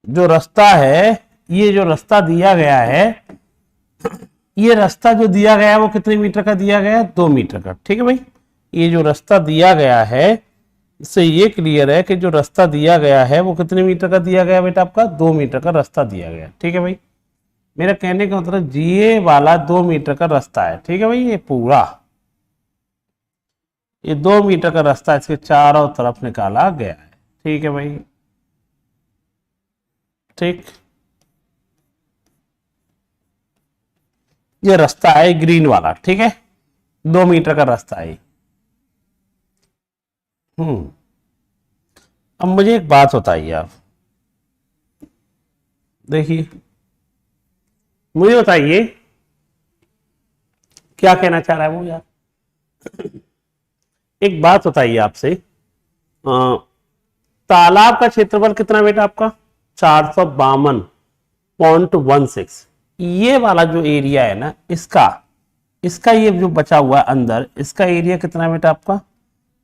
जो रास्ता है, ये जो रास्ता दिया गया है, ये रास्ता जो दिया गया है वो कितने मीटर का दिया गया है, 2 मीटर का। ठीक है भाई, ये जो रास्ता दिया गया है, इससे ये क्लियर है कि जो रास्ता दिया गया है वो कितने मीटर का दिया गया बेटा, आपका 2 मीटर का रास्ता दिया गया। ठीक है भाई, मेरा कहने का मतलब ये वाला 2 मीटर का रास्ता है। ठीक है भाई, ये पूरा ये 2 मीटर का रास्ता इसके चारों तरफ निकाला गया है। ठीक है भाई, ठीक, ये रास्ता है ग्रीन वाला, ठीक है, 2 मीटर का रास्ता है। अब मुझे एक बात बताइए आप, देखिए मुझे बताइए क्या कहना चाह रहा है वो यार। एक बात बताइए आपसे, तालाब का क्षेत्रफल कितना बेटा आपका, 452.16। ये वाला जो एरिया है ना, इसका इसका ये जो बचा हुआ है अंदर, इसका एरिया कितना है बेटा आपका,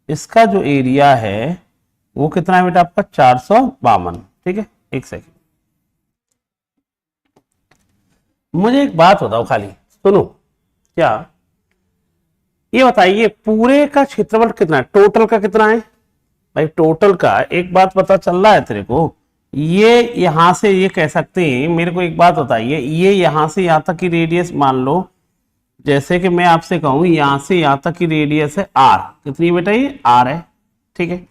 इसका जो एरिया है वो कितना है बेटा आपका, 452। ठीक है, एक सेकेंड, मुझे एक बात बताओ खाली सुनो, क्या ये बताइए पूरे का क्षेत्रफल कितना है, टोटल का कितना है भाई, टोटल का एक बात पता चल रहा है तेरे को, ये यहां से ये कह सकते हैं, मेरे को एक बात बताइए, ये यहां से यहां तक की रेडियस मान लो, जैसे कि मैं आपसे कहूं यहां से यहां तक की रेडियस है आर, कितनी बेटा ये आर है, ठीक है।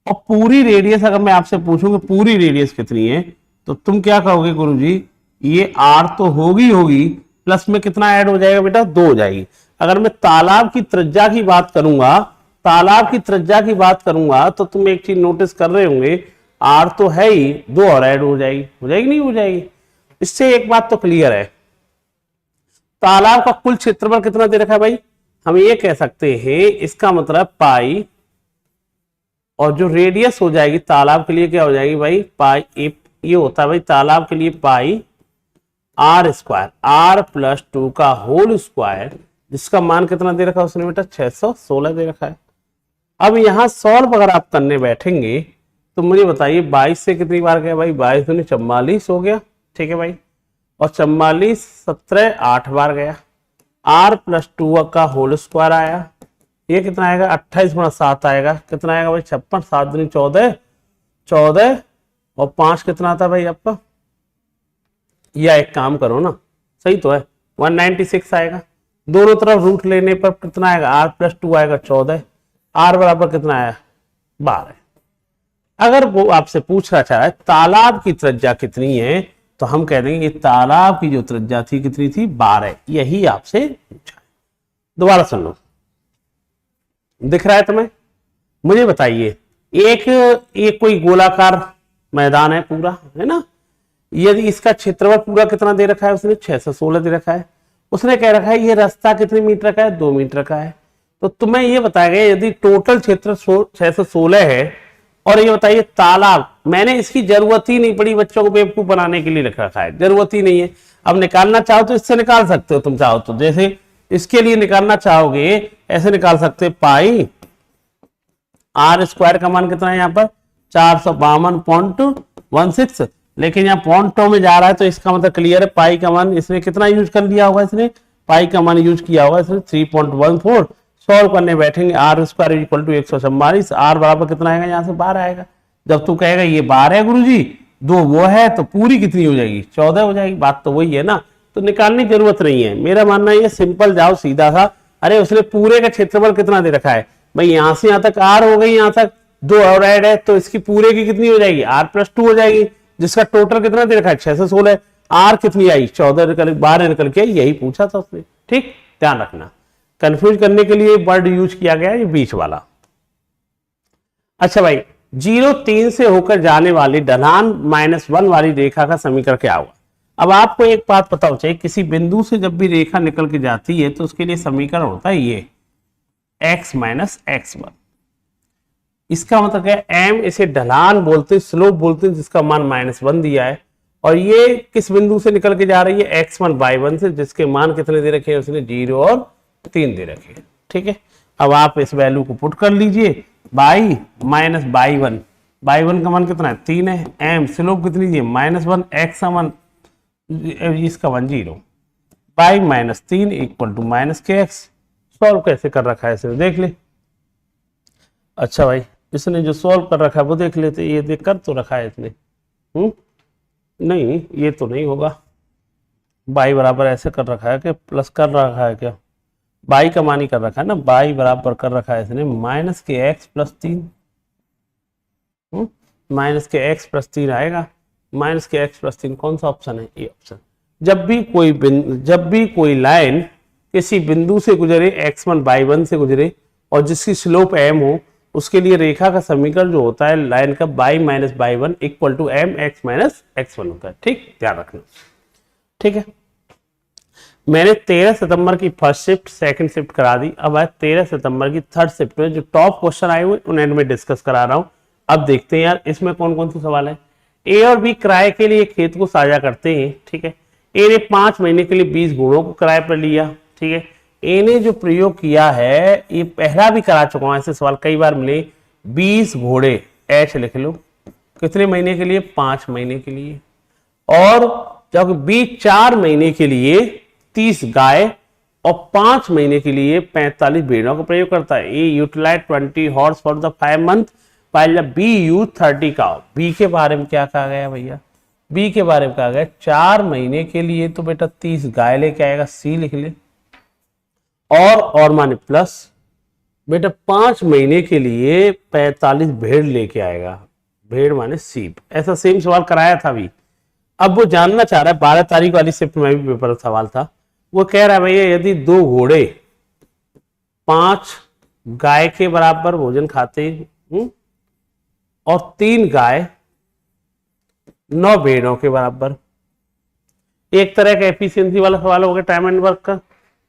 और पूरी रेडियस अगर मैं आपसे पूछूं कि पूरी रेडियस कितनी है, तो तुम क्या कहोगे गुरुजी, ये आर तो होगी प्लस में कितना ऐड हो जाएगा बेटा, 2 हो जाएगी। अगर मैं तालाब की त्रिज्या की बात करूंगा, तालाब की त्रिज्या की बात करूंगा, तो तुम एक चीज नोटिस कर रहे होंगे, आर तो है ही, 2 और ऐड हो जाएगी नहीं हो जाएगी। इससे एक बात तो क्लियर है, तालाब का कुल क्षेत्रफल कितना दे रखा है भाई, हम ये कह सकते हैं, इसका मतलब पाई, और जो रेडियस हो जाएगी तालाब के लिए क्या हो जाएगी भाई, पाई, ये होता है भाई तालाब के लिए पाई आर स्क्वायर, आर प्लस 2 का होल स्क्वायर, जिसका मान कितना दे रखा है उसने बेटा, 616 दे रखा है। अब यहां सॉल्व अगर आप करने बैठेंगे तो मुझे बताइए 22 से कितनी बार गया भाई, 22 दूनी 44 हो गया, ठीक है भाई, और 44 17 8 बार गया, आर प्लस 2 का होल स्क्वायर आया, ये कितना आएगा 28 गुणा 7 आएगा, कितना आएगा भाई 56, 7 दूनी 14 14, और 5 कितना आता है भाई आपका, या एक काम करो ना, सही तो है 196 आएगा, दोनों तरफ रूट लेने पर कितना आएगा, आर प्लस 2 आएगा 14, आर बराबर कितना आया 12। अगर वो आपसे पूछना चाह रहा है तालाब की त्रिज्या कितनी है, तो हम कह देंगे ये तालाब की जो त्रिज्या थी कितनी थी, 12, यही आपसे पूछा है। दोबारा सुन लो, दिख रहा है तुम्हें, मुझे बताइए, एक कोई गोलाकार मैदान है पूरा, है ना, यदि इसका क्षेत्रफल पूरा कितना दे रखा है उसने, 616 दे रखा है, उसने कह रखा है ये रास्ता कितने मीटर का है, 2 मीटर का है, तो तुम्हें ये बताया गया यदि टोटल क्षेत्र 616 है, और ये बताइए तालाब, मैंने इसकी जरूरत ही नहीं पड़ी बच्चों को बेवकूफ बनाने के लिए लिख रखा है, जरूरत ही नहीं है। अब निकालना चाहो तो इससे निकाल सकते हो, तुम चाहो तो, जैसे इसके लिए निकालना चाहोगे ऐसे निकाल सकते, पाई आर स्क्वायर का मान कितना है यहाँ पर 452.16, लेकिन यहाँ पॉइंटों में जा रहा है तो इसका मतलब क्लियर है, पाई का मान इसने कितना यूज कर लिया होगा, इसने पाई का मान यूज किया होगा इसने 3.14। सॉल्व करने बैठेंगे, r square equal to 144, r बराबर कितना आएगा, यहाँ से 12 आएगा। जब तू कहेगा ये 12 है गुरुजी, 2 वो है, तो पूरी कितनी हो जाएगी, 14 हो जाएगी, बात तो वही है ना, तो निकालने की जरूरत नहीं है। मेरा मानना है सिंपल, जाओ सीधा सा, अरे उसने पूरे का क्षेत्रफल कितना दे रखा है भाई, यहां से यहां तक आर हो गई, यहां तक 2 और ऐड है, तो इसकी पूरे की कितनी हो जाएगी, आर प्लस 2 हो जाएगी, जिसका टोटल कितना दे रखा है 616, आर कितनी आई 14 निकल 12 निकल के, यही पूछा था उसने, ठीक, ध्यान रखना। कंफ्यूज करने के लिए वर्ड यूज किया गया ये बीच वाला। अच्छा भाई, 0 से होकर जाने वाली ढलान -1 वाली रेखा का समीकरण क्या हुआ। अब आपको एक बात पता हो चाहिए, किसी बिंदु से जब भी रेखा निकल के जाती है तो उसके लिए समीकरण होता है ये x - x1। इसका मतलब है m, इसे ढलान बोलते, स्लोप बोलते, जिसका मान -1 दिया है, और ये किस बिंदु से निकल के जा रही है, x1/1 से, जिसके मान कितने दे रखे हैं उसने, 0 और 3 दे रखे हैं, ठीक है। अब आप इस वैल्यू को पुट कर लीजिए, बाई माइनस बाई 1 का मान कितना है 3 है, m स्लोप कितनी दी -1, x का मान इसका मान 0, by -3 equal to -kx। Solve कैसे कर रखा है इसने देख ले। अच्छा भाई, इसने जो सॉल्व कर रखा है वो देख लेते, ये देख कर तो रखा है इसने, नहीं ये तो नहीं होगा, बाई बराबर ऐसे कर रखा है कि प्लस कर रखा है क्या, बाई का मान ही कर रखा है ना, बाई बराबर कर रखा है इसने -kx + 3, -kx + 3 आएगा, -kx + 3 कौन सा ऑप्शन है, ये ऑप्शन। जब भी कोई लाइन किसी बिंदु से गुजरे, x1/1 से गुजरे, और जिसकी स्लोप m हो, उसके लिए रेखा का समीकरण जो होता है लाइन का by minus by 1 equal to mx - x1 होता है, ठीक, ध्यान रखना, ठीक है। मैंने 13 सितंबर की फर्स्ट शिफ्ट, सेकंड शिफ्ट करा दी, अब आज 13 सितंबर की थर्ड शिफ्ट में जो टॉप क्वेश्चन आए हुए उन्हें मैं डिस्कस करा रहा हूं। अब देखते हैं यार इसमें कौन कौन से सवाल है। ए और बी किराए के लिए खेत को साझा करते हैं, ठीक है। ए ने 5 महीने के लिए 20 घोड़ों को किराए पर लिया, ठीक है। ए ने जो प्रयोग किया है, ये पहला भी करा चुका हूं, ऐसे सवाल कई बार मिले। 20 घोड़े, एच लिख लो, कितने महीने के लिए, 5 महीने के लिए, और जब बी 4 महीने के लिए 30 गाय और 5 महीने के लिए 45 भेड़ों का प्रयोग करता है। A utilize 20 horse for the 5 month, पहले BU30 का। बी के बारे में क्या कहा गया भैया, बी के बारे में कहा गया 4 महीने के लिए तो बेटा 30 गाय लेके आएगा, सी लिख ले। और माने प्लस बेटा 5 महीने के लिए 45 भेड़ लेके आएगा, भेड़ माने सीप। ऐसा सेम सवाल कराया था अभी। अब वो जानना चाह रहा है, 12 तारीख वाली शिफ्ट में भी पेपर सवाल था, वो कह रहा है भैया यदि 2 घोड़े 5 गाय के बराबर भोजन खाते और 3 गाय 9 भेड़ों के बराबर, एक तरह का एफिशिएंसी वाला सवाल हो गया टाइम एंड वर्क का।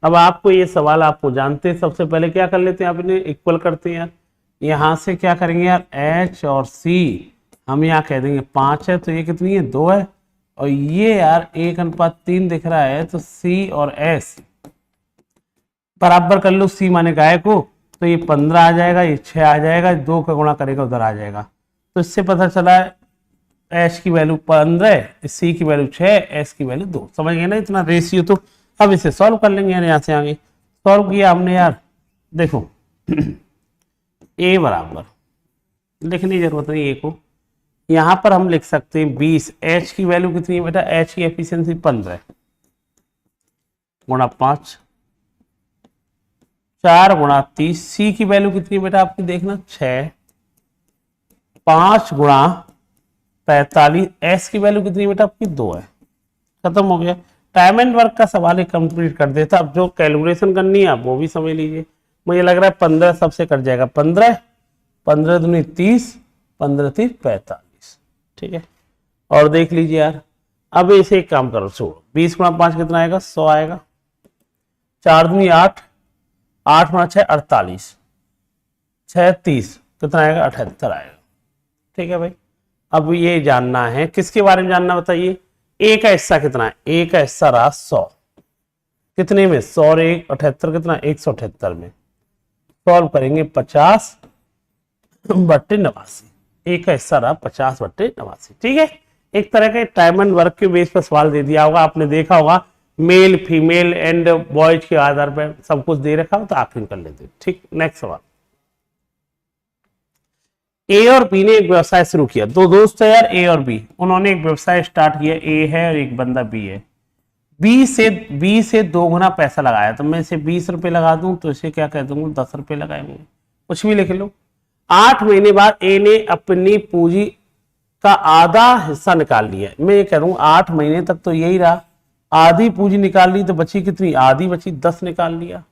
अब आपको ये सवाल आपको जानते हैं, सबसे पहले क्या कर लेते हैं, आप इन्हें इक्वल करते हैं यार। यहां से क्या करेंगे यार, H और C हम यहाँ कह देंगे 5 है तो ये कितनी है 2 है, और ये यार 1:3 दिख रहा है तो C और S बराबर कर लो। C माने गाय को, तो ये 15 आ जाएगा, ये 6 आ जाएगा, 2 का गुणा करेगा उधर आ जाएगा। तो इससे पता चला है H की वैल्यू 15, C की वैल्यू 6, S की वैल्यू 2। समझ गए ना इतना रेशियो। तो अब इसे सॉल्व कर लेंगे यार, यहाँ से आगे सॉल्व किया हमने यार। देखो A बराबर लिखने की जरूरत नहीं, A को यहां पर हम लिख सकते हैं 20। H की वैल्यू कितनी है बेटा, H की एफिशिएंसी 15 गुणा 5, 4 गुणा 30। C की वैल्यू कितनी है बेटा आपकी देखना 6, 5 गुणा 45। S की वैल्यू कितनी है बेटा आपकी 2 है। खत्म हो गया। टाइम एंड वर्क का सवाल कंप्लीट कर देता। अब जो कैलकुलेशन करनी है आप वो भी समझ लीजिए। मुझे लग रहा है 15 सबसे कट जाएगा, 15 15 दूनी 30, 15 30 45। ठीक है, और देख लीजिए यार। अब इसे एक काम करो, छोड़ो 20 गुणा 5 कितना आएगा 100 आएगा, 4 दूनी 8, 8 गुणा 6 48, 6 30 कितना आएगा 78 आएगा। ठीक है भाई, अब ये जानना है किसके बारे में जानना बताइए। ए का हिस्सा कितना है, ए का हिस्सा रहा 100, कितने में 100 और 1 78, कितना 178 में। सॉल्व करेंगे 50/89, ए का हिस्सा रहा 50/89। ठीक है, एक तरह का टाइम एंड वर्क के बेस पर सवाल दे दिया होगा, आपने देखा होगा मेल फीमेल एंड बॉयज के आधार पर सब कुछ दे रखा हो तो आखिर कर लेते। ठीक, नेक्स्ट सवाल। ए और बी ने एक व्यवसाय शुरू किया। 2 दोस्त है यार ए और बी, उन्होंने एक व्यवसाय स्टार्ट किया। ए है और एक बंदा बी है। बी से 2 गुना पैसा लगाया, तो मैं इसे 20 रुपए लगा दूं तो इसे क्या कह दूंगा 10 रुपए लगाएंगे, कुछ भी लिख लो। 8 महीने बाद ए ने अपनी पूंजी का आधा हिस्सा निकाल लिया। मैं ये कह दूं 8 महीने तक तो यही रहा, आधी पूंजी निकाल ली तो बची कितनी, आधी बची 10 निकाल लिया।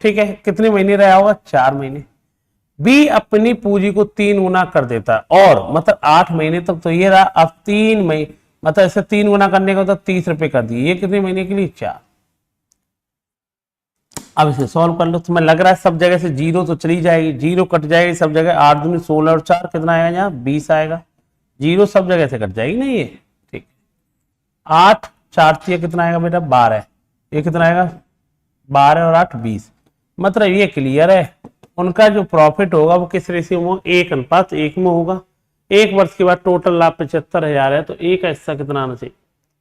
ठीक है, कितने महीने रहा होगा 4 महीने। बी अपनी पूंजी को 3 गुना कर देता है, और मतलब 8 महीने तक तो ये रहा, अब 3 महीने मतलब इसे 3 गुना करने का तो 30 रुपए कर दिए। ये कितने महीने के लिए 4। अब इसे सॉल्व कर लो। तुम्हें लग रहा है सब जगह से 0 तो चली जाएगी, 0 कट जाएगी सब जगह। 8 दूनी 16 और 4 कितना आएगा, यहाँ 20 आएगा। 0 सब जगह से कट जाएगी ना ये। ठीक, 8 4 कितना आएगा बेटा 12। ये कितना आएगा 12 और 8 20। मतलब ये क्लियर है, उनका जो प्रॉफिट होगा वो किस रेशियो में, 1:1 में होगा। 1 वर्ष के बाद टोटल लाभ 75,000 है, तो ए का हिस्सा कितना आना चाहिए।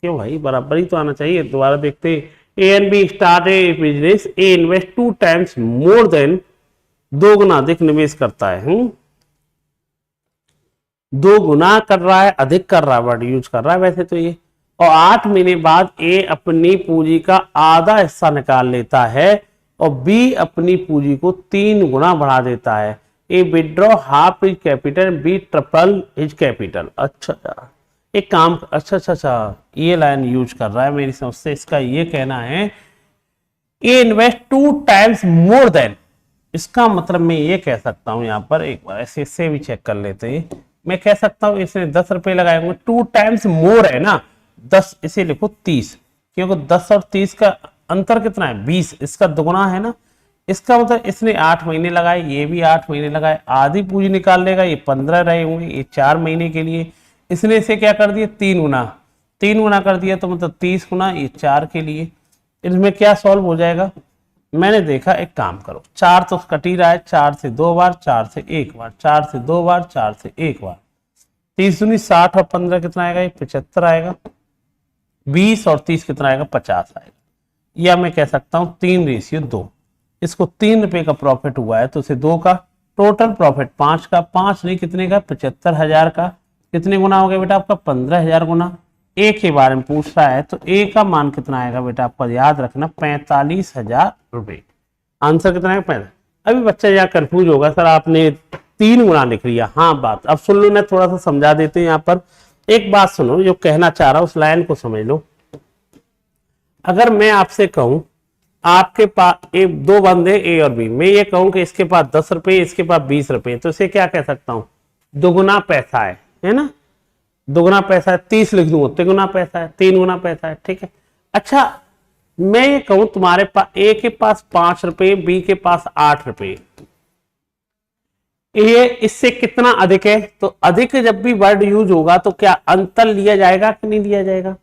क्यों भाई, बराबर ही तो आना चाहिए। दोबारा देखते हैं। A and B start a business, A invest 2 times more than, 2 गुना अधिक निवेश करता है। 2 गुना कर रहा है, अधिक कर रहा है, वर्ड यूज कर रहा है वैसे तो ये। और 8 महीने बाद ए अपनी पूंजी का आधा हिस्सा निकाल लेता है और बी अपनी पूंजी को 3 गुना बढ़ा देता है। A withdraw half his capital, B triple his capital. अच्छा एक काम, अच्छा ये लाइन यूज कर रहा है मेरी समझ से। इसका ये कहना है ए इन्वेस्ट 2 times मोर देन। इसका मतलब मैं ये कह सकता हूं, यहां पर एक बार ऐसे से भी चेक कर लेते हैं। मैं कह सकता हूं इसने 10 रुपए लगाए होंगे, 2 times मोर है ना 10, इसे लिखो 30, क्योंकि 10 और 30 का अंतर कितना है 20, इसका दुगुना है ना। इसका मतलब इसने 8 महीने लगाए, ये भी 8 महीने लगाए, आधी पूंजी निकाल लेगा, ये 15 रहे होंगे, ये 4 महीने के लिए। इसने इसे क्या कर दिया 3 गुना कर दिया, तो मतलब 30 गुना, ये 4 के लिए। इसमें क्या सॉल्व हो जाएगा, मैंने देखा एक काम करो, 4 तो कट ही रहा है, 4 से 2 बार, 4 से 1 बार, 4 से 2 बार, 4 से 1 बार। 30 दूनी 60 और 15 कितना आएगा, ये 75 आएगा। 20 और 30 कितना आएगा 50 आएगा। या मैं कह सकता हूं 3:2। इसको 3 रुपए का प्रॉफिट हुआ है तो इसे 2 का टोटल प्रॉफिट 5 का, 5 नहीं कितने का, 75,000 का। कितने गुना हो गया बेटा आपका, 15,000 गुना। ए के बारे में पूछ रहा है तो ए का मान कितना आएगा बेटा आपका, याद रखना 45,000 रुपए। आंसर कितना है, 45। अभी बच्चा यहाँ कंफ्यूज होगा, सर आपने 3 गुना लिख लिया। हाँ बात अब सुन लो, मैं थोड़ा सा समझा देते हैं। यहाँ पर एक बात सुनो, जो कहना चाह रहा हूं उस लाइन को समझ लो। अगर मैं आपसे कहूं आपके पास दो बंदे ए और बी, मैं ये कहूं कि इसके पास 10 रुपए, इसके पास 20 रुपए, तो इसे क्या कह सकता हूं, दुगुना पैसा है ना। दुगुना पैसा है, 30 लिख दूंगा, तिगुना पैसा है, 3 गुना पैसा है, ठीक है। अच्छा मैं ये कहूं तुम्हारे पास ए के पास 5 रुपए, बी के पास 8 रुपए, ये इससे कितना अधिक है। तो अधिक जब भी वर्ड यूज होगा तो क्या अंतर लिया जाएगा कि नहीं लिया जाएगा।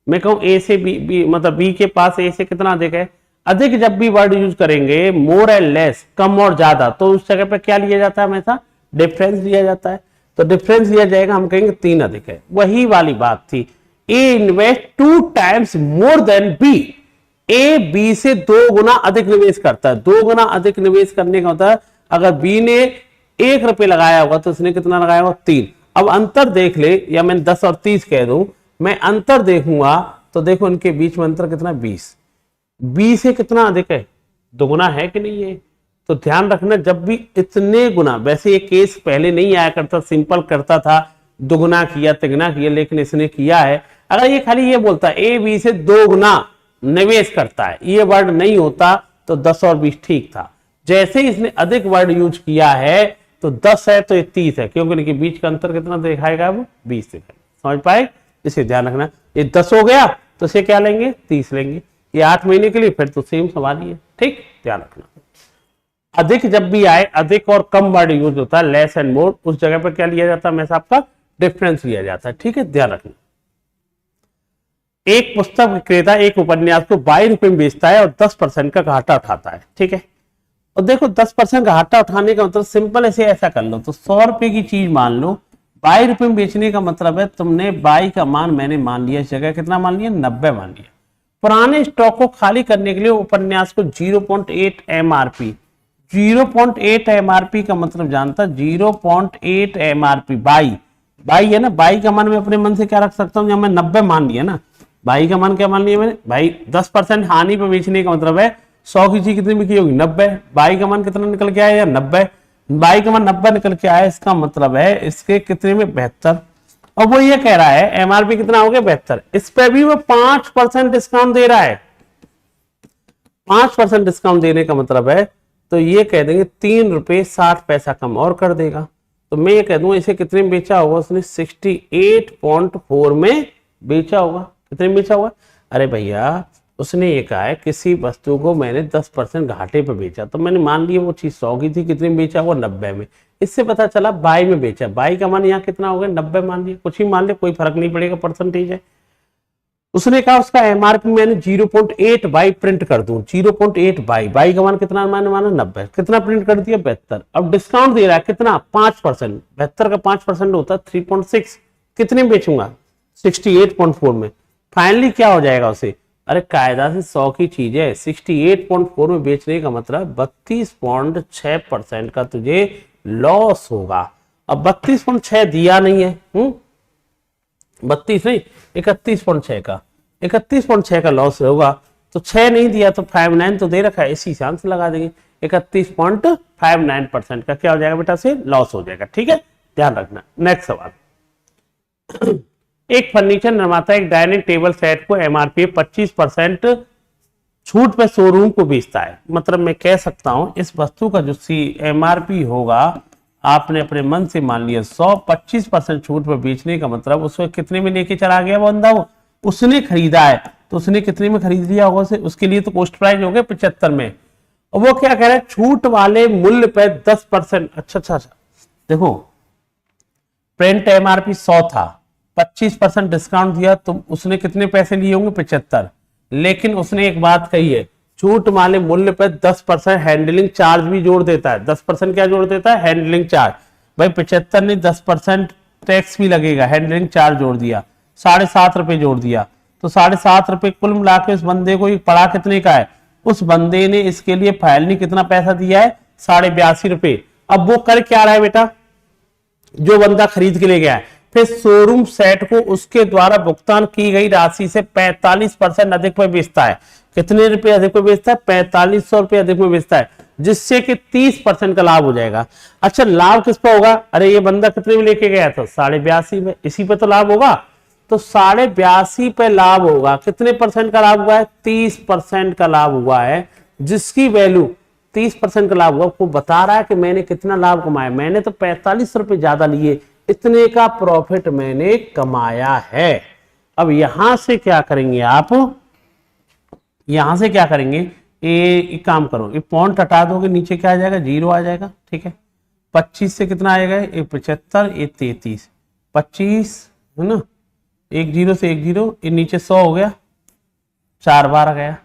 मैं कहूं ए से बी मतलब बी के पास ए से कितना अधिक है। अधिक जब भी वर्ड यूज करेंगे, मोर एंड लेस, कम और ज्यादा, तो उस जगह पे क्या लिया जाता है, हमेशा डिफरेंस लिया जाता है। तो डिफरेंस लिया जाएगा, हम कहेंगे 3 अधिक है। वही वाली बात थी, A invest 2 times more than B. A B से 2 गुना अधिक निवेश करता है। 2 गुना अधिक निवेश करने का होता है, अगर बी ने 1 रुपए लगाया होगा तो उसने कितना लगाया होगा, 3। अब अंतर देख ले, या मैं 10 और 30 कह दूं, मैं अंतर देखूंगा तो देखो इनके बीच में अंतर कितना, 20। बी से कितना अधिक है, दुगुना है कि नहीं है। तो ध्यान रखना, जब भी इतने गुना, वैसे ये केस पहले नहीं आया करता, सिंपल करता था, दुगुना किया तिगुना किया, लेकिन इसने किया है। अगर ये खाली ये बोलता है ए बी से 2 गुना निवेश करता है, ये वर्ड नहीं होता तो 10 और 20 ठीक था। जैसे ही इसने अधिक वर्ड यूज किया है तो 10 है तो ये 30 है, क्योंकि इनके बीच का अंतर कितना दिखाएगा, वो 20 दिखाएगा। समझ पाए, इसे ध्यान रखना। ये 10 हो गया तो इसे क्या लेंगे, 30 लेंगे। ये 8 महीने के लिए, फिर तो सेम सवाल ही है, ठीक, ध्यान रखना। अधिक जब भी आए, अधिक और कम वर्ड यूज होता है, लेस एंड मोर, उस जगह पर क्या लिया जाता है, हमेशा आपका डिफरेंस लिया जाता है, ठीक है, ध्यान रखना। एक पुस्तक विक्रेता एक उपन्यास को 22 रुपए में बेचता है और 10% का घाटा उठाता है, ठीक है। और देखो 10% का घाटा उठाने का मतलब सिंपल ऐसा कर लो, तो 100 रुपए की चीज मान लो, 22 रुपए में बेचने का मतलब है तुमने 22 का मान मैंने मान लिया, इस जगह कितना मान लिया, 90 मान लिया। पुराने स्टॉक को खाली करने के लिए उपन्यास को 0.8 MRP, 0.8 MRP का मतलब जानता, 0.8 MRP, 22 है ना, 22 का मान मैं अपने मन से क्या रख सकता हूँ, जब मैं 90 मान लिया ना, 22 का मान क्या मान लिया मैंने भाई, 10% हानि पे बेचने का मतलब है 100 की चीज कितनी बिकी होगी, 90। 22 का मान कितना निकल के आया यार, 90। 22 का मान 90 निकल के आया, इसका मतलब है इसके कितने में, 72। और वो ये कह रहा है एमआरपी कितना हो गया, 72। इस पे भी वो 5% डिस्काउंट दे रहा है। 5% डिस्काउंट देने का मतलब है, तो ये कह देंगे 3 रुपए 60 पैसा कम और कर देगा। तो मैं ये कह दूंगा इसे कितने में बेचा होगा, उसने 68.4 में बेचा होगा। कितने में बेचा होगा, अरे भैया उसने ये कहा है किसी वस्तु को मैंने 10% घाटे पे बेचा, तो मैंने मान लिया वो चीज 100 की थी, कितने में बेचा हुआ, 90 में। इससे पता चला 22 में बेचा, 22 का मान यहाँ कितना हो गया, 90 मान लिया, कुछ ही मान लिया, कोई फर्क नहीं पड़ेगा, परसेंटेज है। उसने कहा उसका एमआरपी मैंने 0.8 बाई प्रिंट कर दूं, 0.8 बाई का मान कितना माना 90, कितना प्रिंट कर दिया, 72। अब डिस्काउंट दे रहा है कितना, 5%, 72 का 5% होता है 3.6, कितने में बेचूंगा, 68.4 में। फाइनली क्या हो जाएगा उसे, अरे कायदा से 100 की चीज है, 68.4 में बेचने का मतलब 32.6% का तुझे लॉस होगा। अब 32.6 दिया नहीं है, 32 नहीं 31.6 का, 31.6 का लॉस होगा। तो 6 नहीं दिया तो 59 तो दे रखा है, इसी से आंसर लगा देंगे। 31.59% का क्या हो जाएगा बेटा, से लॉस हो जाएगा, ठीक है, ध्यान रखना। नेक्स्ट सवाल, एक फर्नीचर निर्माता एक डाइनिंग टेबल सेट को एमआरपी 25% छूट पे शोरूम को बेचता है। मतलब मैं कह सकता हूं इस वस्तु का जो एमआरपी होगा, आपने अपने मन से मान लिया 100, 25% छूट पर बेचने का मतलब उसको कितने में लेके चला गया बंदा, उसने खरीदा है तो उसने कितने में खरीद लिया होगा उसे, उसके लिए तो कॉस्ट प्राइस हो गया 75 में। और वो क्या कह रहा है, छूट वाले मूल्य पे 10%। अच्छा देखो, प्रिंट एमआरपी 100 था, 25% डिस्काउंट दिया तो उसने कितने पैसे लिए होंगे, 75। लेकिन उसने एक बात कही है, छूट वाले मूल्य पर 10% हैंडलिंग चार्ज भी जोड़ देता है। 10% क्या जोड़ देता है, हैंडलिंग चार्ज। भाई 75 नहीं, 10% टैक्स भी लगेगा, हैंडलिंग चार्ज जोड़ दिया, 7.5 रुपए जोड़ दिया, तो 7.5 रुपए कुल मिला के उस बंदे को पड़ा कितने का है, उस बंदे ने इसके लिए फाइल ने कितना पैसा दिया है, 82.5 रुपए। अब वो कर क्या रहा है बेटा, जो बंदा खरीद के ले गया है, फिर शोरूम सेट को उसके द्वारा भुगतान की गई राशि से 45% अधिक में बेचता है। कितने रुपए अधिक में बेचता है? 4500 रुपए अधिक में बेचता है, जिससे कि 30% का लाभ हो जाएगा। अच्छा, लाभ किस पे होगा? अरे ये बंदा कितने में लेके गया था? 82.5 में, इसी पे तो लाभ होगा। तो 82.5 पे लाभ होगा। कितने परसेंट का लाभ हुआ है? 30% का लाभ हुआ है, जिसकी वैल्यू 30% का लाभ हुआ। आपको बता रहा है कि मैंने कितना लाभ कमाया, मैंने तो 45 रुपए ज्यादा लिए, इतने का प्रॉफिट मैंने कमाया है। अब यहां से क्या करेंगे आप, यहां से क्या करेंगे, एक काम करो, ये पॉइंट हटा दोगे, नीचे क्या आ जाएगा? 0 आ जाएगा। ठीक है, 25 से कितना आएगा? ये 75, ये 33, 25 है ना, 1 0 से 1 0, ये नीचे 100 हो गया, 4 बार आ गया।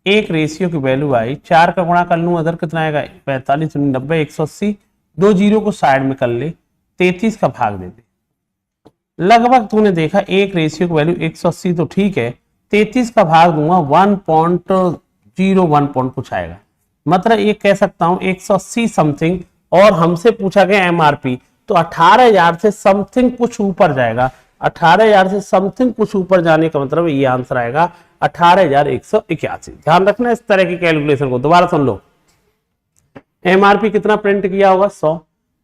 एक रेशियो की वैल्यू आई, 4 का गुणा कर लूं अदर कितना आएगा? 45, 90, 180, 2 जीरो को साइड में कर ले, 33 का भाग दे दे। लगभग तूने देखा एक रेशियो की वैल्यू 180 तो ठीक है, 33 का भाग दूंगा 1.01 पॉइंट कुछ आएगा, मतलब ये कह सकता हूं 180 समथिंग। और हमसे पूछा गया एमआरपी, तो 18,000 से समथिंग कुछ ऊपर जाएगा। 18,000 से समथिंग कुछ ऊपर जाने का मतलब ये आंसर आएगा 18,181। ध्यान रखना इस तरह की कैलकुलेशन को। दोबारा सुन लो, एमआरपी कितना प्रिंट किया होगा? 100,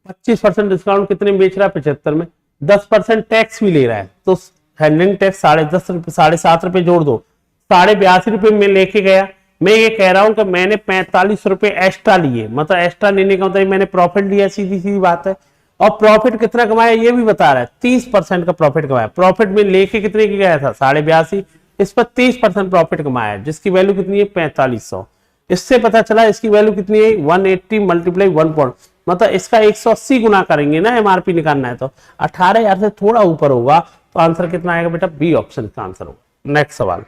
25% डिस्काउंट कितने में बेच रहा है? 75 में, 10% टैक्स भी ले रहा है, तो हैंडलिंग टैक्स 10.5 रुपए, 7.5 रुपए जोड़ दो, 82.5 रुपए में लेके गया। मैं ये कह रहा हूं कि मैंने 45 रुपए एक्स्ट्रा लिए, मतलब एक्स्ट्रा लेने का मतलब मैंने प्रॉफिट लिया, सीधी सीधी बात है। और प्रॉफिट कितना कमाया ये भी बता रहा है, 30% का प्रॉफिट कमाया। प्रॉफिट में लेके कितने की गया था? 82.5, इस पर 30% प्रॉफिट कमाया, जिसकी वैल्यू कितनी है? 4500। इससे पता चला इसकी वैल्यू कितनी है? 180 मल्टीप्लाई 1 पॉइंट, मतलब इसका 180 गुना करेंगे ना, एमआरपी निकालना है तो 18,000 से थोड़ा ऊपर होगा, तो आंसर कितना आएगा बेटा? बी ऑप्शन का आंसर होगा। नेक्स्ट सवाल,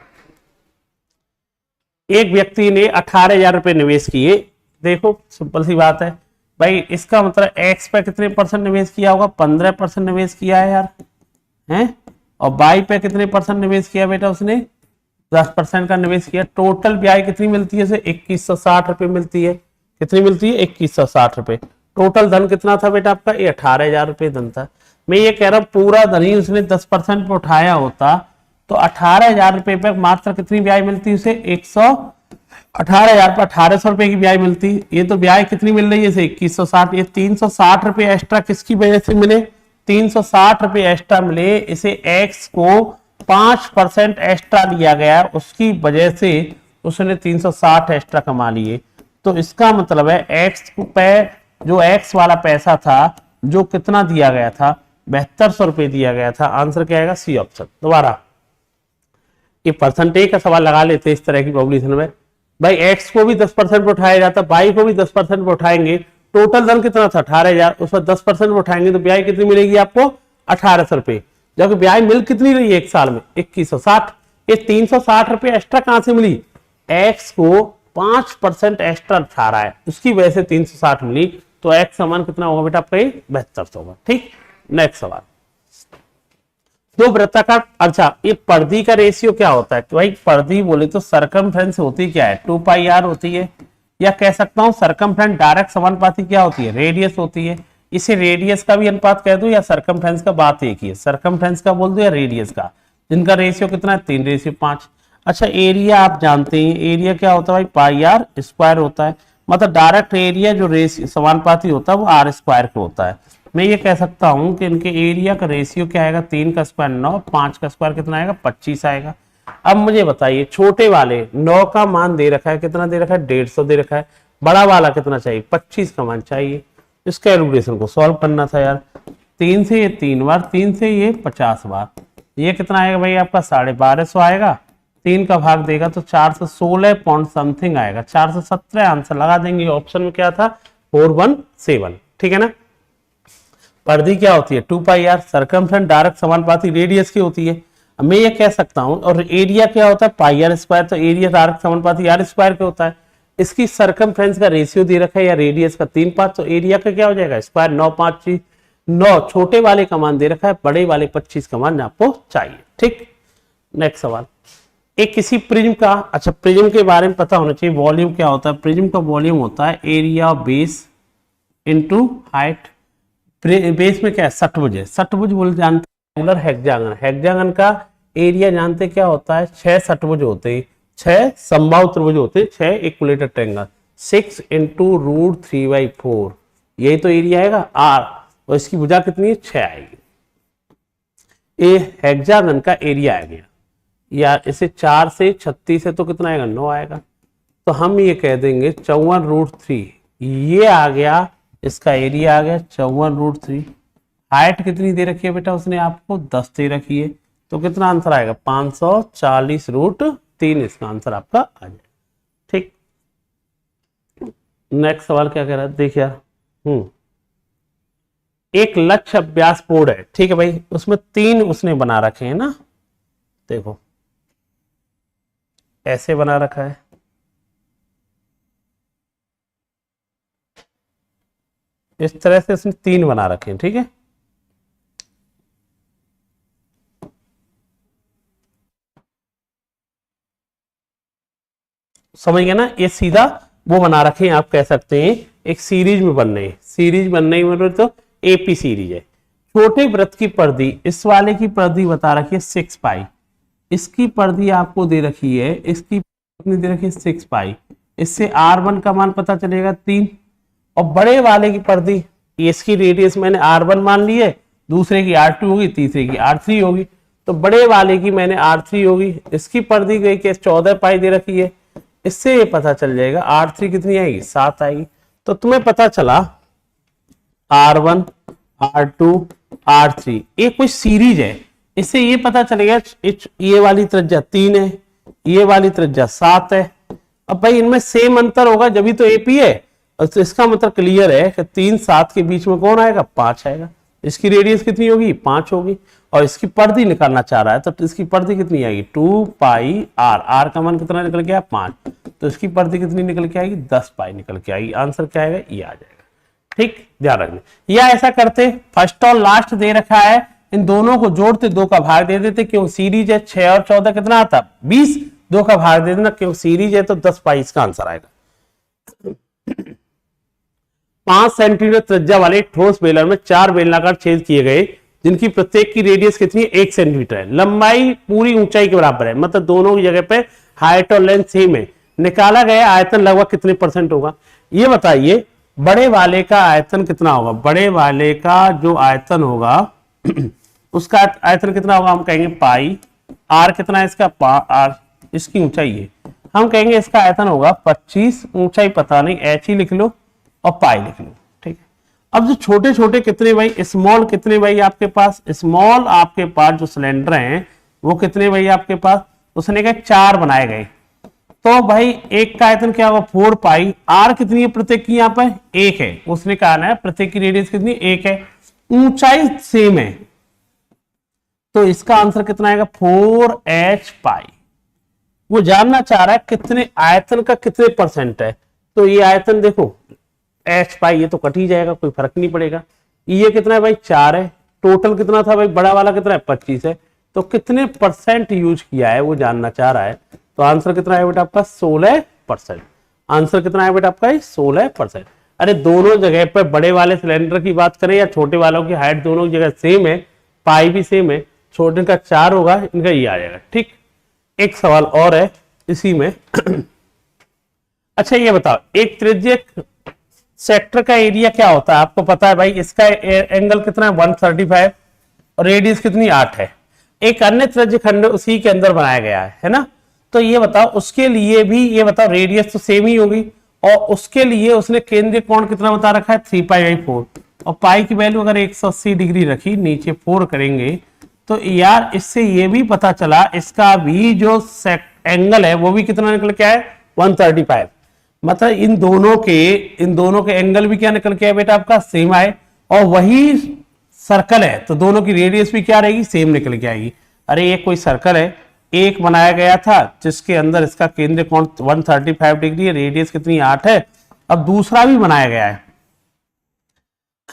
एक व्यक्ति ने 18,000 रुपए निवेश किए। देखो सिंपल सी बात है भाई, इसका मतलब एक्स पे कितने परसेंट निवेश किया होगा? 15% निवेश किया है यार, हैं? और वाई पे कितने परसेंट निवेश किया बेटा? उसने 10% का निवेश किया। टोटल ब्याज कितनी मिलती है? 2160 रुपए मिलती है। कितनी मिलती है? 2160 रुपए। टोटल धन कितना था बेटा आपका? ये 18,000 रुपए धन था। मैं ये कह रहा हूं पूरा धन ही उसने 10% पे उठाया होता तो 18,000 रुपए पे मात्र कितनी ब्याज मिलती उसे? 18,000 पर 1800 रुपए की ब्याज मिलती। ये तो ब्याज कितनी मिल रही है इसे? 2160। ये 360 रुपए एक्स्ट्रा किसकी वजह से मिले? 360 रुपए एक्स्ट्रा मिले, इसे एक्स को 5% एक्स्ट्रा दिया गया, उसकी वजह से उसने 360 एक्स्ट्रा कमा लिए। तो इसका मतलब है एक्स पे जो एक्स वाला पैसा था, जो कितना दिया गया था? 7200 रुपए दिया गया था। आंसर क्या आएगा? C option. दोबारा ये परसेंटेज का सवाल लगा लेते इस तरह की पॉपुलेशन में। भाई एक्स को भी 10% पे उठाया जाता, वाई को भी 10% पे उठाएंगे। टोटल धन कितना था? 18,000, उस पर 10% पे उठाएंगे तो ब्याज कितनी मिलेगी आपको? 1800 रुपए। जबकि ब्याज मिल कितनी रही है एक साल में? 2160। ये 360 रुपए एक्स्ट्रा कहां से मिली? एक्स को 5% एक्स्ट्रा उठा रहा है, उसकी वजह से 360 मिली। तो एक्स समान कितना होगा बेटा आपका? 7200 होगा। ठीक, नेक्स्ट सवाल, दो वृत्ताकार, अच्छा ये परिधि का रेशियो क्या होता है? भाई परिधि बोले तो सरकमफ्रेंस होती क्या है? 2πr होती है, या कह सकता हूं सरकमफ्रेंस डायरेक्ट समानुपाती क्या होती है? रेडियस होती है। इसे रेडियस का भी अनुपात कह दो या सरकमफ्रेंस का, बात एक ही है। सरकमफ्रेंस का बोल दो या रेडियस का, जिनका रेशियो कितना है? 3:5। अच्छा एरिया आप जानते हैं, एरिया क्या होता है भाई? πr² होता है। मतलब डायरेक्ट एरिया जो रेशियो समानुपाती होता है वो r² का होता है। मैं ये कह सकता हूं कि इनके एरिया का रेशियो क्या आएगा? 3 का स्क्वायर 9, 5 का स्क्वायर कितना आएगा? 25 आएगा। अब मुझे बताइए छोटे वाले 9 का मान दे रखा है, कितना दे रखा है? 150 दे रखा है। बड़ा वाला कितना चाहिए? 25 का मान चाहिए। इस कैलकुलेशन को सॉल्व करना था यार। 3 से ये 3 बार, 3 से ये 50 बार, ये कितना आएगा भाई आपका? 1250 आएगा। 3 का भाग देगा तो 416 पॉइंट समथिंग आएगा, 417 आंसर लगा देंगे। ऑप्शन में क्या था? 417। ठीक है ना। परिधि क्या होती है? 2πr। सरकमफ्रेंस डायरेक्ट समानुपाती रेडियस की होती है। मैं ये कह सकता हूं, और एरिया क्या होता है? πr²। तो एरिया डायरेक्ट समानुपाती r² का होता है। इसकी सरकमफ्रेंस का रेशियो दे रखा है या रेडियस का 3/5, तो एरिया का क्या हो जाएगा? स्क्वायर। 9 5 9, छोटे वाले का मान दे रखा है, बड़े वाले 25 का मान आपको चाहिए। ठीक, नेक्स्ट सवाल, एक किसी प्रिज्म का, अच्छा प्रिज्म के बारे में पता होना चाहिए। वॉल्यूम क्या होता है? प्रिज्म का वॉल्यूम होता है area of base into height, base में क्या है, षटभुज है, षटभुज बोल जानते हैं, हेक्सागन, हेक्सागन का एरिया जानते क्या होता है, 6 षटभुज होते हैं, 6 समबाहु त्रिभुज होते हैं, 6 इक्विलेटरल ट्रायंगल, 6 इंटू रूट 3/4, यही तो एरिया आएगा आर, और इसकी भुजा कितनी है, 6 आएगी। ये हेक्सागन का एरिया आ गया, या इसे 4 से 36 है तो कितना आएगा, 9 आएगा। तो हम ये कह देंगे 54√3, ये आ गया, इसका एरिया आ गया 54√3। हाइट कितनी दे रखी है बेटा, उसने आपको 10 दे रखी है, तो कितना आंसर आएगा, 540√3, इसका आंसर आपका आ जाएगा। ठीक, नेक्स्ट सवाल क्या कह रहा है, देखिए एक लक्ष्य अभ्यास बोर्ड है, ठीक है भाई, उसमें 3 उसने बना रखे हैं ना, देखो ऐसे बना रखा है, इस तरह से उसने 3 बना रखे हैं, ठीक है। समझ गए ना, ये सीधा वो बना रखे हैं, आप कह सकते हैं एक सीरीज में बन रहे हैं, सीरीज बनने में तो एपी सीरीज है। छोटे वृत्त की परिधि, इस वाले की परिधि बता रखी है 6 पाई, इसकी परिधि आपको दे रखी है, इसकी कितनी दे रखी है 6 पाई, इससे R1 का मान पता चलेगा 3, और बड़े वाले की परिधि, इसकी रेडियस मैंने R1 मान ली है, दूसरे की R2 होगी, तीसरे की R3 होगी, तो बड़े वाले की मैंने R3 होगी, इसकी परिधि गई कि 14 पाई दे रखी है, इससे ये पता चल जाएगा R3 कितनी आएगी, 7 आएगी। तो तुम्हें पता चला R1, R2, R3 ये कोई सीरीज है, इससे ये पता चलेगा ये वाली त्रिज्या 3 है, ये वाली त्रिज्या 7 है। अब भाई इनमें सेम अंतर होगा जब भी तो एपी है, तो इसका मतलब क्लियर है कि 3 7 के बीच में कौन आएगा, 5 आएगा। इसकी रेडियस कितनी होगी, 5 होगी, और इसकी परिधि निकालना चाह रहा है तो इसकी परिधि कितनी आएगी, 2 पाई आर, आर का मान कितना निकल के आया, 5, तो इसकी परिधि कितनी निकल के आएगी, 10 पाई निकल के आएगी। आंसर क्या आएगा, ये आ जाएगा। ठीक, ध्यान रखना। या ऐसा करते, फर्स्ट और लास्ट दे रखा है, इन दोनों को जोड़ते 2 का भाग दे देते, क्यों सीरीज है, 6 और 14 कितना आता, 20, 2 का भाग दे देना, क्यों सीरीज है तो 10 पाई इसका आंसर आएगा। 5 सेंटीमीटर त्रिज्या वाले ठोस बेलर में 4 बेलनाकार छेद किए गए, जिनकी प्रत्येक की रेडियस कितनी है, 1 सेंटीमीटर है, लंबाई पूरी ऊंचाई के बराबर है, मतलब दोनों की जगह पे हाइट और लेंथ सेम है। निकाला गया आयतन लगभग कितने % होगा, ये बताइए। बड़े वाले का आयतन कितना होगा, बड़े वाले का जो आयतन होगा उसका आयतन कितना होगा, हम कहेंगे पाई, आर कितना है इसका, आर इसकी ऊंचाई है, हम कहेंगे इसका आयतन होगा 25, ऊंचाई पता नहीं, एच ही लिख लो और पाई लिख लो। ठीक है, अब जो छोटे छोटे कितने भाई, स्मॉल कितने भाई आपके पास, स्मॉल आपके पास जो सिलेंडर हैं वो कितने भाई आपके पास, उसने कहा 4 बनाए गए, तो भाई एक का आयतन क्या होगा 4 पाई, आर कितनी है प्रत्येक की, यहाँ पर 1 है, उसने कहा ना प्रत्येक की रेडियस कितनी 1 है, ऊंचाई सेम है, तो इसका आंसर कितना आएगा 4h पाई। वो जानना चाह रहा है कितने आयतन का कितने % है, तो ये आयतन देखो h पाई, ये तो कट ही जाएगा, कोई फर्क नहीं पड़ेगा। ये कितना है भाई 4 है, टोटल कितना था भाई, बड़ा वाला कितना है 25 है, तो कितने % यूज किया है वो जानना चाह रहा है। तो आंसर कितना है बेटा आपका 16%। आंसर कितना है बेटा आपका 16%। अरे दोनों जगह पर बड़े वाले सिलेंडर की बात करें या छोटे वालों की हाइट दोनों की जगह सेम है, पाई भी सेम है, छोटे का 4 होगा, इनका ये आ जाएगा। ठीक, एक सवाल और है इसी में अच्छा ये बताओ, एक त्रिज्यक सेक्टर का एरिया क्या होता है, आपको पता है भाई, इसका एंगल कितना है 135 और रेडियस कितनी 8 है। एक अन्य त्रिज्य खंड उसी के अंदर बनाया गया है ना, तो ये बताओ उसके लिए भी ये बताओ रेडियस तो सेम ही होगी, और उसके लिए उसने केंद्रीय कोण कितना बता रखा है 3π/4, और पाई की वैल्यू अगर 180 डिग्री रखी, नीचे 4 करेंगे तो यार इससे ये भी पता चला इसका भी जो एंगल है वो भी कितना निकल के आया 135, मतलब इन दोनों के एंगल भी क्या निकल के आए बेटा आपका सेम आए, और वही सर्कल है तो दोनों की रेडियस भी क्या रहेगी सेम निकल के आएगी। अरे ये कोई सर्कल है, एक बनाया गया था जिसके अंदर इसका केंद्र कोण 135 डिग्री है, रेडियस कितनी 8 है, अब दूसरा भी बनाया गया है,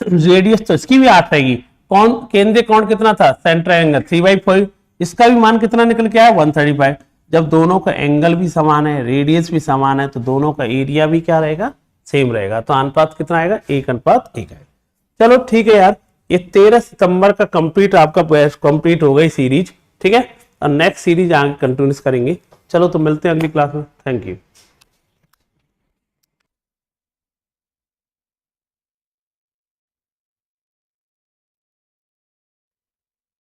रेडियस तो इसकी भी 8 रहेगी, कौन केंद्र कोण कितना था सेंटर एंगल 3/4, इसका भी मान कितना निकल के आया 135। जब दोनों का एंगल भी समान है, रेडियस भी समान है, तो दोनों का एरिया भी क्या रहेगा सेम रहेगा। तो अनुपात कितना आएगा, 1:1 आएगा। चलो ठीक है यार, ये 13 सितंबर का कंप्लीट आपका कंप्लीट हो गई सीरीज, ठीक है। और नेक्स्ट सीरीज आगे कंटिन्यूस करेंगे। चलो तो मिलते हैं अगली क्लास में। Thank you.